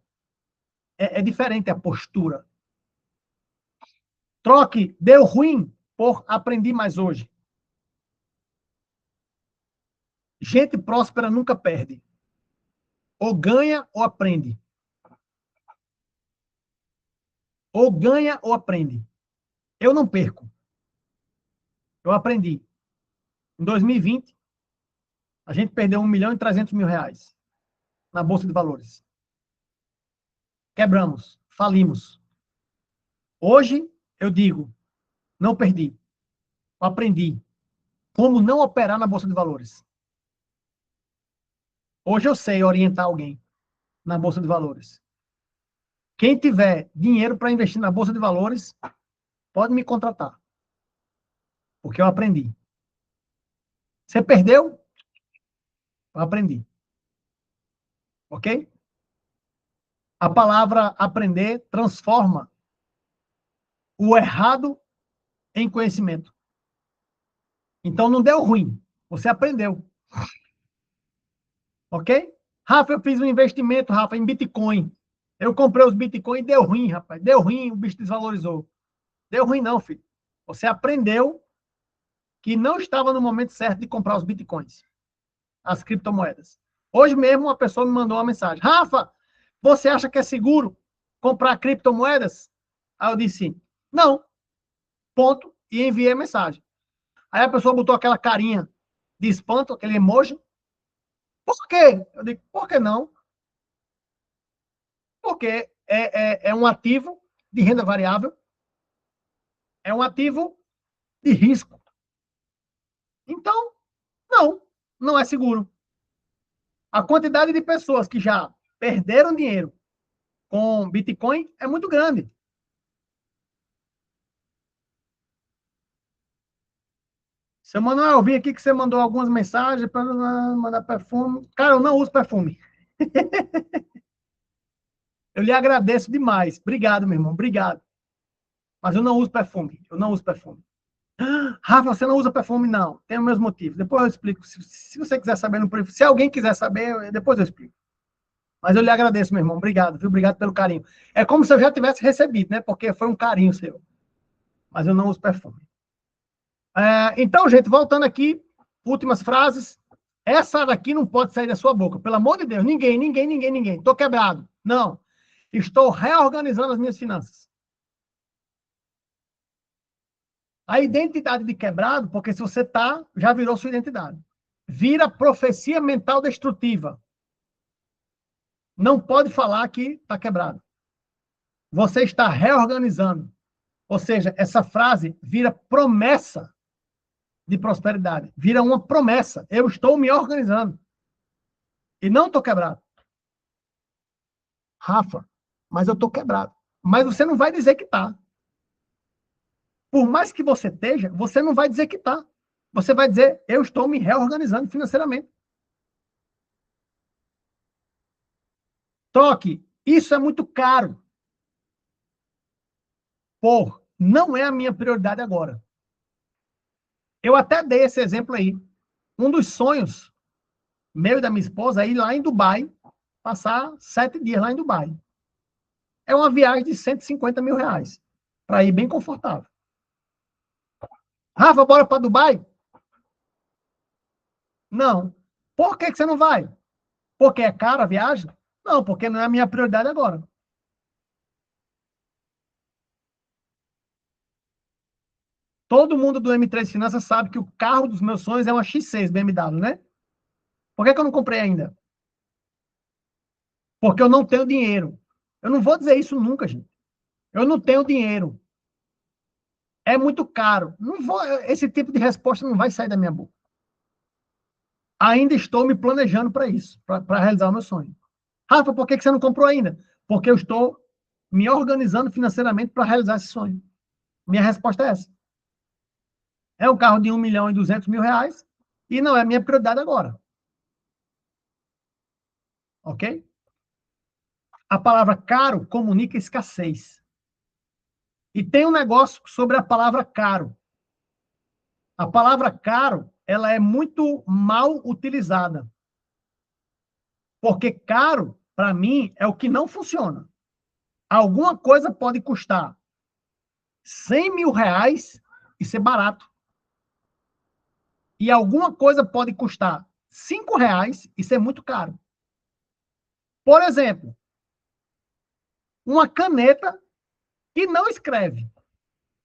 É diferente a postura. Troque, deu ruim por aprendi mais hoje. Gente próspera nunca perde. Ou ganha ou aprende. Ou ganha ou aprende. Eu não perco. Eu aprendi. Em 2020, a gente perdeu 1.300.000 reais na Bolsa de Valores. Quebramos, falimos. Hoje, eu digo, não perdi. Eu aprendi como não operar na Bolsa de Valores. Hoje eu sei orientar alguém na Bolsa de Valores. Quem tiver dinheiro para investir na Bolsa de Valores, pode me contratar. Porque eu aprendi. Você perdeu? Eu aprendi. Ok? A palavra aprender transforma o errado em conhecimento. Então não deu ruim. Você aprendeu. Ok? Rafa, eu fiz um investimento, Rafa, em Bitcoin. Eu comprei os Bitcoin e deu ruim, rapaz. Deu ruim, o bicho desvalorizou. Deu ruim não, filho. Você aprendeu que não estava no momento certo de comprar os Bitcoins, as criptomoedas. Hoje mesmo uma pessoa me mandou uma mensagem. Rafa, você acha que é seguro comprar criptomoedas? Aí eu disse, não. Ponto. E enviei a mensagem. Aí a pessoa botou aquela carinha de espanto, aquele emoji. Por quê? Eu digo, por que não? Porque é um ativo de renda variável, é um ativo de risco. Então, não, não é seguro. A quantidade de pessoas que já perderam dinheiro com Bitcoin é muito grande. Seu Manuel, eu vi aqui que você mandou algumas mensagens para mandar perfume. Cara, eu não uso perfume. Eu lhe agradeço demais. Obrigado, meu irmão. Obrigado. Mas eu não uso perfume. Eu não uso perfume. Rafa, você não usa perfume? Não. Tem os meus motivos. Depois eu explico. Se você quiser saber no privado, se alguém quiser saber, depois eu explico. Mas eu lhe agradeço, meu irmão. Obrigado, viu? Obrigado pelo carinho. É como se eu já tivesse recebido, né? Porque foi um carinho seu. Mas eu não uso perfume. Então, gente, voltando aqui, últimas frases. Essa daqui não pode sair da sua boca. Pelo amor de Deus. Ninguém, ninguém, ninguém, ninguém. Estou quebrado. Não. Estou reorganizando as minhas finanças. A identidade de quebrado, porque se você tá, já virou sua identidade. Vira profecia mental destrutiva. Não pode falar que está quebrado. Você está reorganizando. Ou seja, essa frase vira promessa de prosperidade. Vira uma promessa. Eu estou me organizando. E não estou quebrado. Rafa, mas eu estou quebrado. Mas você não vai dizer que está. Por mais que você esteja, você não vai dizer que está. Você vai dizer, eu estou me reorganizando financeiramente. Toque, isso é muito caro. Por, não é a minha prioridade agora. Eu até dei esse exemplo aí. Um dos sonhos meu e da minha esposa é ir lá em Dubai, passar 7 dias lá em Dubai. É uma viagem de 150 mil reais, para ir bem confortável. Rafa, bora para Dubai? Não. Por que você não vai? Porque é cara a viagem? Não, porque não é a minha prioridade agora. Todo mundo do M3 Finanças sabe que o carro dos meus sonhos é uma X6 BMW, né? Por que eu não comprei ainda? Porque eu não tenho dinheiro. Eu não vou dizer isso nunca, gente. Eu não tenho dinheiro. É muito caro. Não vou, esse tipo de resposta não vai sair da minha boca. Ainda estou me planejando para isso, para realizar o meu sonho. Rafa, por que você não comprou ainda? Porque eu estou me organizando financeiramente para realizar esse sonho. Minha resposta é essa. É um carro de 1.200.000 reais e não é minha prioridade agora. Ok? A palavra caro comunica escassez. E tem um negócio sobre a palavra caro. A palavra caro, ela é muito mal utilizada. Porque caro, para mim, é o que não funciona. Alguma coisa pode custar 100 mil reais e ser barato. E alguma coisa pode custar 5 reais e ser muito caro. Por exemplo, uma caneta que não escreve.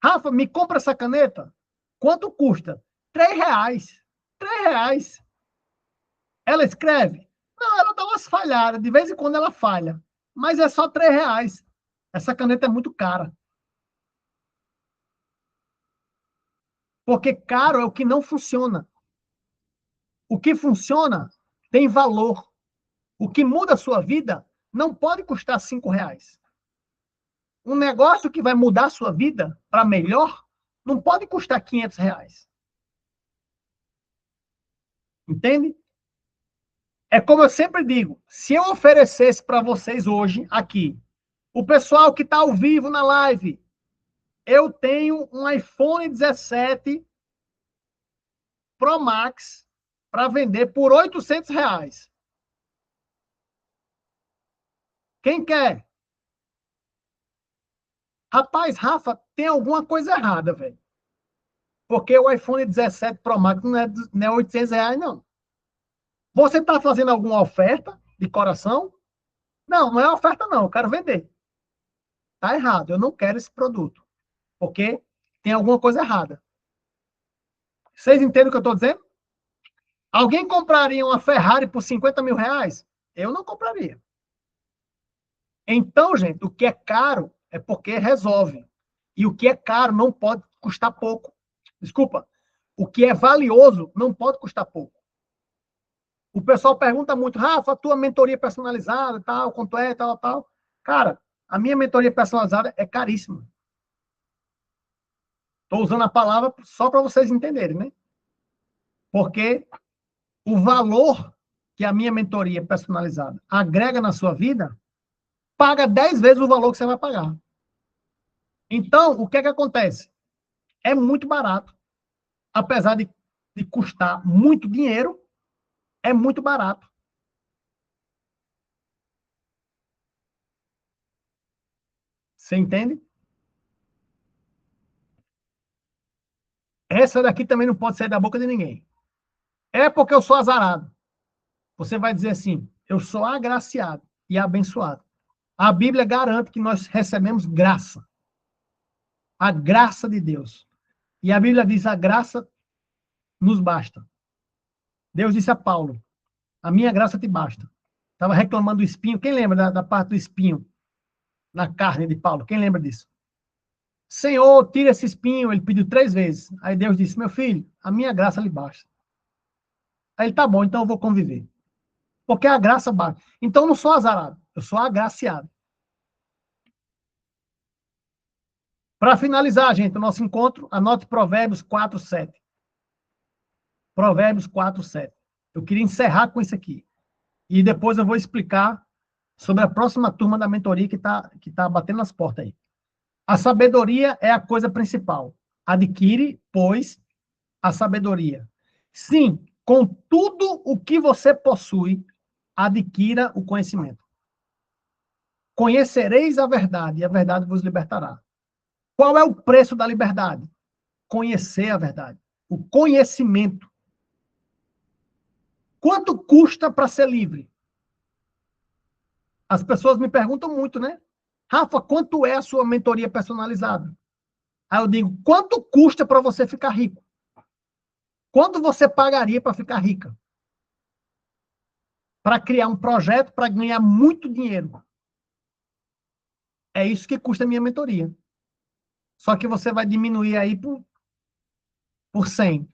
Rafa, me compra essa caneta? Quanto custa? 3 reais. 3 reais. Ela escreve? Não, ela dá umas falhadas. De vez em quando ela falha. Mas é só 3 reais. Essa caneta é muito cara. Porque caro é o que não funciona. O que funciona tem valor. O que muda a sua vida não pode custar 5 reais. Um negócio que vai mudar a sua vida para melhor não pode custar 500 reais. Entende? É como eu sempre digo, se eu oferecesse para vocês hoje, aqui, o pessoal que está ao vivo na live, eu tenho um iPhone 17 Pro Max para vender por 800 reais. Quem quer? Rapaz, Rafa, tem alguma coisa errada, velho. Porque o iPhone 17 Pro Max não é 800 reais, não. Você está fazendo alguma oferta de coração? Não, não é oferta, não. Eu quero vender. Tá errado. Eu não quero esse produto. Porque tem alguma coisa errada. Vocês entendem o que eu estou dizendo? Alguém compraria uma Ferrari por 50 mil reais? Eu não compraria. Então, gente, o que é caro é porque resolve. E o que é caro não pode custar pouco. Desculpa. O que é valioso não pode custar pouco. O pessoal pergunta muito, Rafa, a tua mentoria personalizada, tal, quanto é, tal, tal. Cara, a minha mentoria personalizada é caríssima. Estou usando a palavra só para vocês entenderem, né? Porque o valor que a minha mentoria personalizada agrega na sua vida, paga 10 vezes o valor que você vai pagar. Então, o que é que acontece? É muito barato. Apesar de custar muito dinheiro, é muito barato. Você entende? Essa daqui também não pode sair da boca de ninguém. É porque eu sou azarado. Você vai dizer assim, eu sou agraciado e abençoado. A Bíblia garante que nós recebemos graça. A graça de Deus. E a Bíblia diz, a graça nos basta. Deus disse a Paulo, a minha graça te basta. Estava reclamando do espinho. Quem lembra da parte do espinho na carne de Paulo? Quem lembra disso? Senhor, tira esse espinho. Ele pediu 3 vezes. Aí Deus disse, meu filho, a minha graça lhe basta. Aí ele, tá bom, então eu vou conviver. Porque a graça basta. Então eu não sou azarado, eu sou agraciado. Para finalizar, gente, o nosso encontro, anote Provérbios 4:7. Provérbios 4:7. Eu queria encerrar com isso aqui. E depois eu vou explicar sobre a próxima turma da mentoria que tá batendo nas portas aí. A sabedoria é a coisa principal. Adquire, pois, a sabedoria. Sim, com tudo o que você possui, adquira o conhecimento. Conhecereis a verdade, e a verdade vos libertará. Qual é o preço da liberdade? Conhecer a verdade. O conhecimento. Quanto custa para ser livre? As pessoas me perguntam muito, né? Rafa, quanto é a sua mentoria personalizada? Aí eu digo, quanto custa para você ficar rico? Quanto você pagaria para ficar rica? Para criar um projeto para ganhar muito dinheiro. É isso que custa a minha mentoria. Só que você vai diminuir aí por 100.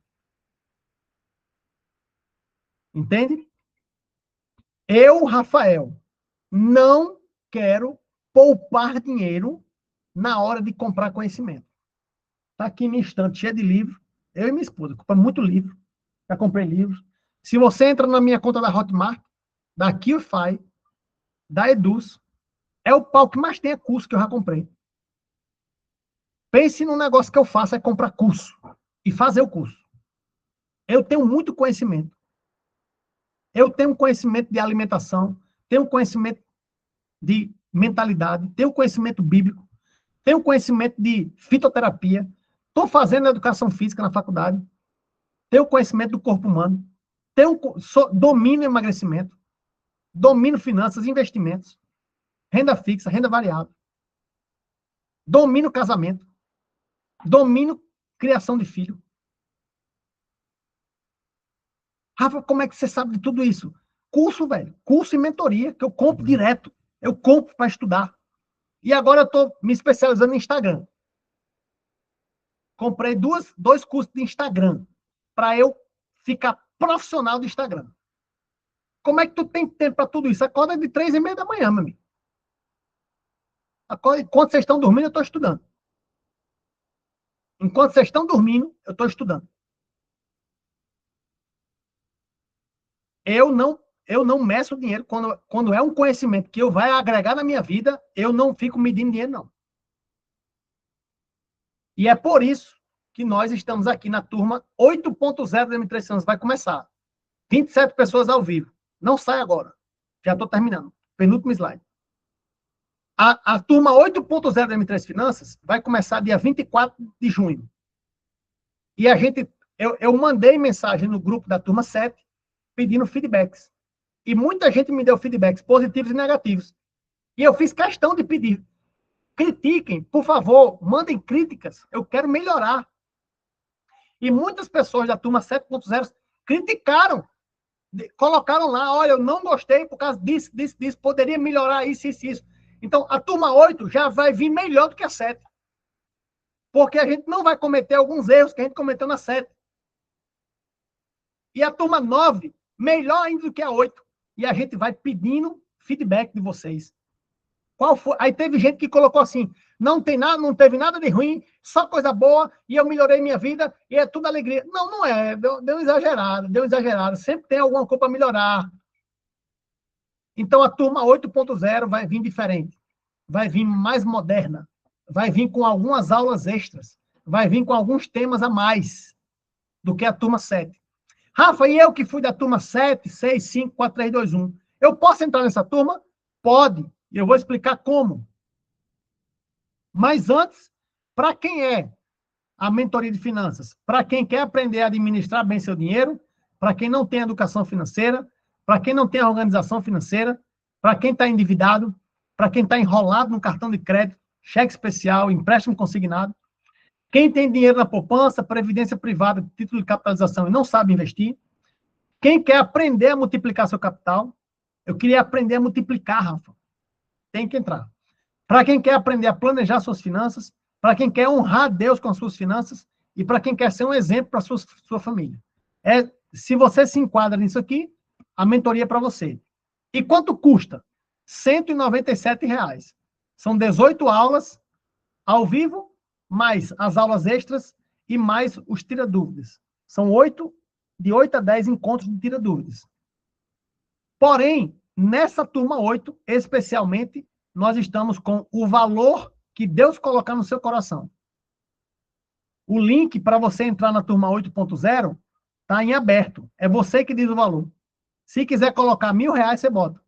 Entende? Eu, Rafael, não quero poupar dinheiro na hora de comprar conhecimento. Está aqui minha estante cheia de livros. Eu e minha esposa, compramos muito livro. Já comprei livros. Se você entra na minha conta da Hotmart, da QFI, da Eduz, é o pau que mais tem curso que eu já comprei. Pense num negócio que eu faço, é comprar curso e fazer o curso. Eu tenho muito conhecimento. Eu tenho conhecimento de alimentação, tenho conhecimento de mentalidade, tenho conhecimento bíblico, tenho conhecimento de fitoterapia, estou fazendo educação física na faculdade, tenho conhecimento do corpo humano, domino emagrecimento, domino finanças, investimentos, renda fixa, renda variável, domino casamento, domino criação de filho. Rafa, como é que você sabe de tudo isso? Curso, velho. Curso e mentoria, que eu compro direto. Eu compro para estudar. E agora eu estou me especializando em Instagram. Comprei dois cursos de Instagram para eu ficar profissional do Instagram. Como é que tu tem tempo para tudo isso? Acorda de 3:30 da manhã, meu amigo. Acorda, enquanto vocês estão dormindo, eu estou estudando. Enquanto vocês estão dormindo, eu estou estudando. Eu não meço dinheiro quando é um conhecimento que eu vai agregar na minha vida, eu não fico medindo dinheiro, não. E é por isso que nós estamos aqui na turma 8.0 do M3 Santos. Vai começar. 27 pessoas ao vivo. Não sai agora. Já estou terminando. Penúltimo slide. A turma 8.0 do M3 Finanças vai começar dia 24 de junho. E eu mandei mensagem no grupo da turma 7 pedindo feedbacks. E muita gente me deu feedbacks positivos e negativos. E eu fiz questão de pedir. Critiquem, por favor, mandem críticas. Eu quero melhorar. E muitas pessoas da turma 7.0 criticaram. Colocaram lá, olha, eu não gostei por causa disso, poderia melhorar isso, isso, isso. Então, a turma 8 já vai vir melhor do que a 7. Porque a gente não vai cometer alguns erros que a gente cometeu na 7. E a turma 9, melhor ainda do que a 8. E a gente vai pedindo feedback de vocês. Qual foi? Aí teve gente que colocou assim, não tem nada, não teve nada de ruim, só coisa boa, e eu melhorei minha vida, e é tudo alegria. Não, não é, deu exagerado, deu exagerado. Sempre tem alguma coisa para melhorar. Então a turma 8.0 vai vir diferente, vai vir mais moderna, vai vir com algumas aulas extras, vai vir com alguns temas a mais do que a turma 7. Rafa, e eu que fui da turma 7, 6, 5, 4, 3, 2, 1. Eu posso entrar nessa turma? Pode. E eu vou explicar como. Mas antes, para quem é a mentoria de finanças? Para quem quer aprender a administrar bem seu dinheiro, para quem não tem educação financeira, para quem não tem organização financeira, para quem está endividado, para quem está enrolado no cartão de crédito, cheque especial, empréstimo consignado, quem tem dinheiro na poupança, previdência privada, título de capitalização e não sabe investir, quem quer aprender a multiplicar seu capital, eu queria aprender a multiplicar, Rafa. Tem que entrar. Para quem quer aprender a planejar suas finanças, para quem quer honrar Deus com as suas finanças e para quem quer ser um exemplo para a sua família. Se você se enquadra nisso aqui, a mentoria é para você. E quanto custa? R$ 197. São 18 aulas ao vivo, mais as aulas extras e mais os tira-dúvidas. São de 8 a 10 encontros de tira-dúvidas. Porém, nessa turma 8, especialmente, nós estamos com o valor que Deus colocar no seu coração. O link para você entrar na turma 8.0 está em aberto. É você que diz o valor. Se quiser colocar R$ 1.000, você bota.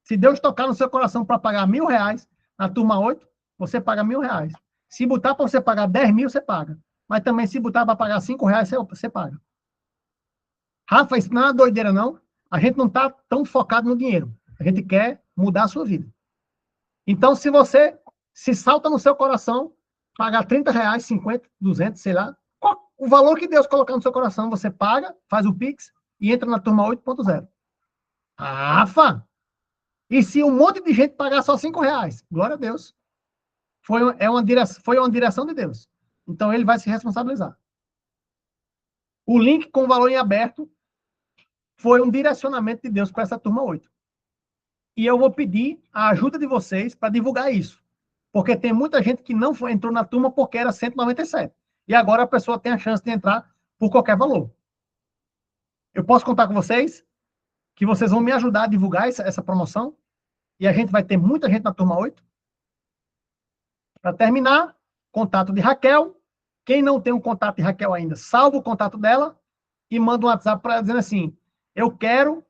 Se Deus tocar no seu coração para pagar R$ 1.000 na turma 8, você paga R$ 1.000. Se botar para você pagar 10 mil, você paga. Mas também se botar para pagar R$ 5, você paga. Rafa, isso não é uma doideira, não. A gente não está tão focado no dinheiro. A gente quer mudar a sua vida. Então, se você se salta no seu coração, pagar R$ 30, 50, 200, sei lá, o valor que Deus colocar no seu coração, você paga, faz o Pix e entra na turma 8.0. Rafa! E se um monte de gente pagar só R$ 5? Glória a Deus. Foi uma direção de Deus. Então, ele vai se responsabilizar. O link com o valor em aberto foi um direcionamento de Deus para essa turma 8. E eu vou pedir a ajuda de vocês para divulgar isso. Porque tem muita gente que não entrou na turma porque era 197. E agora a pessoa tem a chance de entrar por qualquer valor. Eu posso contar com vocês que vocês vão me ajudar a divulgar essa promoção e a gente vai ter muita gente na turma 8. Para terminar, contato de Raquel. Quem não tem um contato de Raquel ainda, salva o contato dela e manda um WhatsApp para ela dizendo assim, eu quero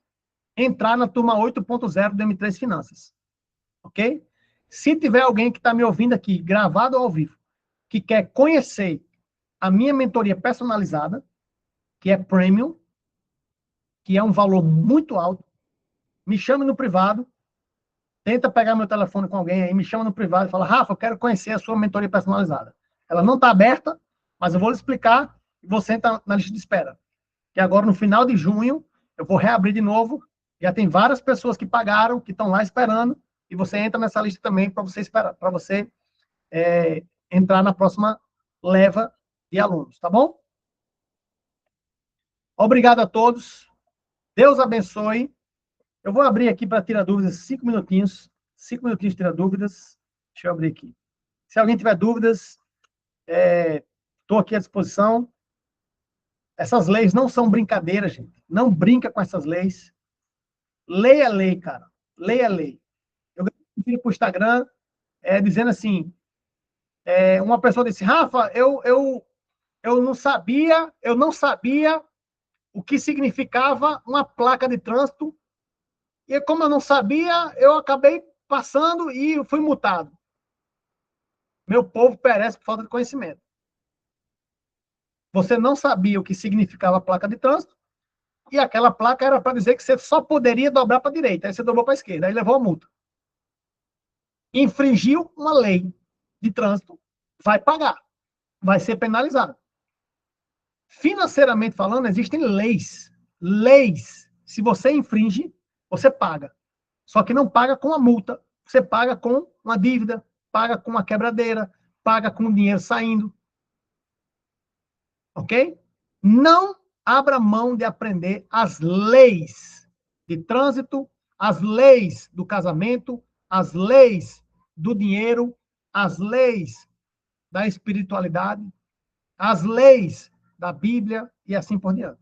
entrar na turma 8.0 do M3 Finanças. Ok? Se tiver alguém que está me ouvindo aqui, gravado ou ao vivo, que quer conhecer a minha mentoria personalizada, que é premium, que é um valor muito alto, me chame no privado, tenta pegar meu telefone com alguém aí, me chama no privado e fala, Rafa, eu quero conhecer a sua mentoria personalizada. Ela não está aberta, mas eu vou lhe explicar e você entra na lista de espera. Que agora, no final de junho, eu vou reabrir de novo. Já tem várias pessoas que pagaram, que estão lá esperando, e você entra nessa lista também para você esperar, para você entrar na próxima leva de alunos, tá bom? Obrigado a todos. Deus abençoe. Eu vou abrir aqui para tirar dúvidas, 5 minutinhos. 5 minutinhos de tirar dúvidas. Deixa eu abrir aqui. Se alguém tiver dúvidas, estou aqui à disposição. Essas leis não são brincadeira, gente. Não brinca com essas leis. Leia a lei, cara. Leia a lei. Eu ganhei para o Instagram dizendo assim, uma pessoa disse, Rafa, eu não sabia o que significava uma placa de trânsito, e como eu não sabia, eu acabei passando e fui multado. Meu povo perece por falta de conhecimento. Você não sabia o que significava a placa de trânsito, e aquela placa era para dizer que você só poderia dobrar para a direita, aí você dobrou para a esquerda, aí levou a multa. Infringiu uma lei de trânsito, vai pagar, vai ser penalizado. Financeiramente falando, existem leis. Leis. Se você infringe, você paga. Só que não paga com a multa. Você paga com uma dívida, paga com uma quebradeira, paga com o dinheiro saindo. Ok? Não abra mão de aprender as leis de trânsito, as leis do casamento, as leis do dinheiro, as leis da espiritualidade, as leis da Bíblia e assim por diante.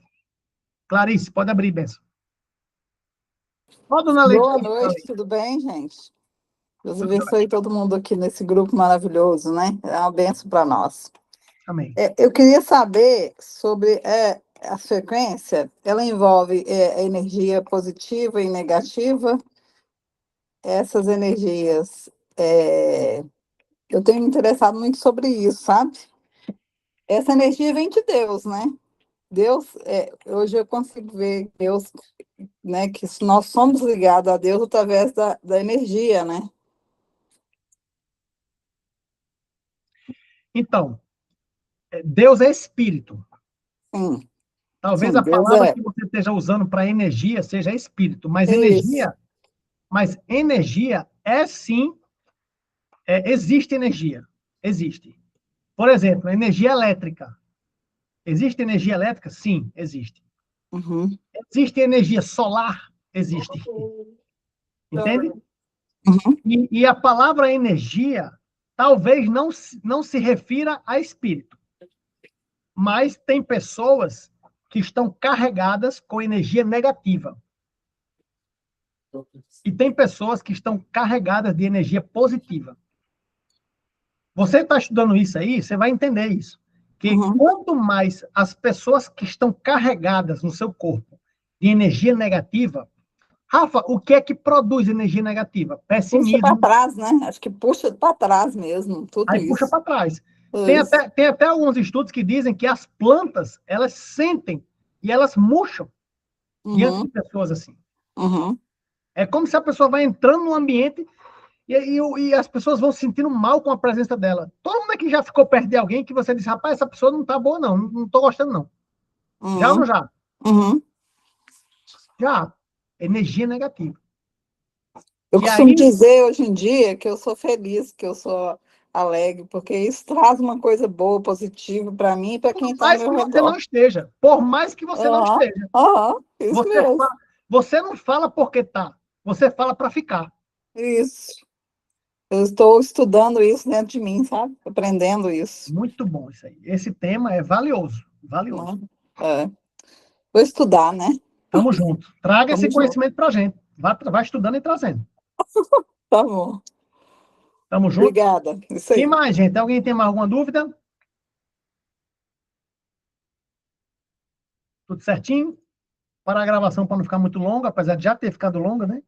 Clarice, pode abrir, benção. Ó, dona Boa Letícia. noite, tudo bem, gente? Deus abençoe todo mundo aqui nesse grupo maravilhoso, né? É uma benção para nós. Amém. Eu queria saber sobre a frequência, ela envolve energia positiva e negativa. Essas energias, eu tenho me interessado muito sobre isso, sabe? Essa energia vem de Deus, né? Deus, hoje eu consigo ver Deus, né? Que nós somos ligados a Deus através da energia, né? Então, Deus é espírito. Sim, Talvez sim, a Deus palavra é. que você esteja usando para energia seja espírito, Isso. mas energia é sim, existe energia. Existe. Por exemplo, energia elétrica. Existe energia elétrica? Sim, existe. Uhum. Existe energia solar? Existe. Entende? Uhum. E a palavra energia talvez não se refira a espírito, mas tem pessoas que estão carregadas com energia negativa. E tem pessoas que estão carregadas de energia positiva. Você está estudando isso aí, você vai entender isso. Que Uhum. quanto mais as pessoas que estão carregadas no seu corpo de energia negativa, Rafa, o que é que produz energia negativa? Puxa para Pessimismo, trás, né? Acho que puxa para trás mesmo, tudo aí puxa isso. para trás. Isso. Tem até alguns estudos que dizem que as plantas, elas sentem e elas murcham diante de Uhum. pessoas assim. Uhum. É como se a pessoa vai entrando no ambiente e as pessoas vão se sentindo mal com a presença dela. Todo mundo aqui já ficou perto de alguém que você disse, rapaz, essa pessoa não tá boa, não estou gostando, não. Já ou não Uhum. já? Uhum. Já. Energia negativa. Eu E costumo aí, dizer hoje em dia que eu sou feliz, que eu sou alegre, porque isso traz uma coisa boa, positiva para mim e para por quem está ao mais meu que você não redor. esteja, por mais que você não Aham, esteja, aham, isso você, mesmo. você não fala porque tá, você fala para ficar. Isso. Eu estou estudando isso dentro de mim, sabe? Aprendendo isso. Muito bom isso aí. Esse tema é valioso, valioso. Né? É. Vou estudar, né? Tamo junto. Traga esse Vamos junto. conhecimento pra gente. Vai estudando e trazendo. Tá bom. Tamo junto. Obrigada. Isso E aí. mais, gente? Alguém tem mais alguma dúvida? Tudo certinho? Para a gravação, para não ficar muito longa, apesar de já ter ficado longa, né?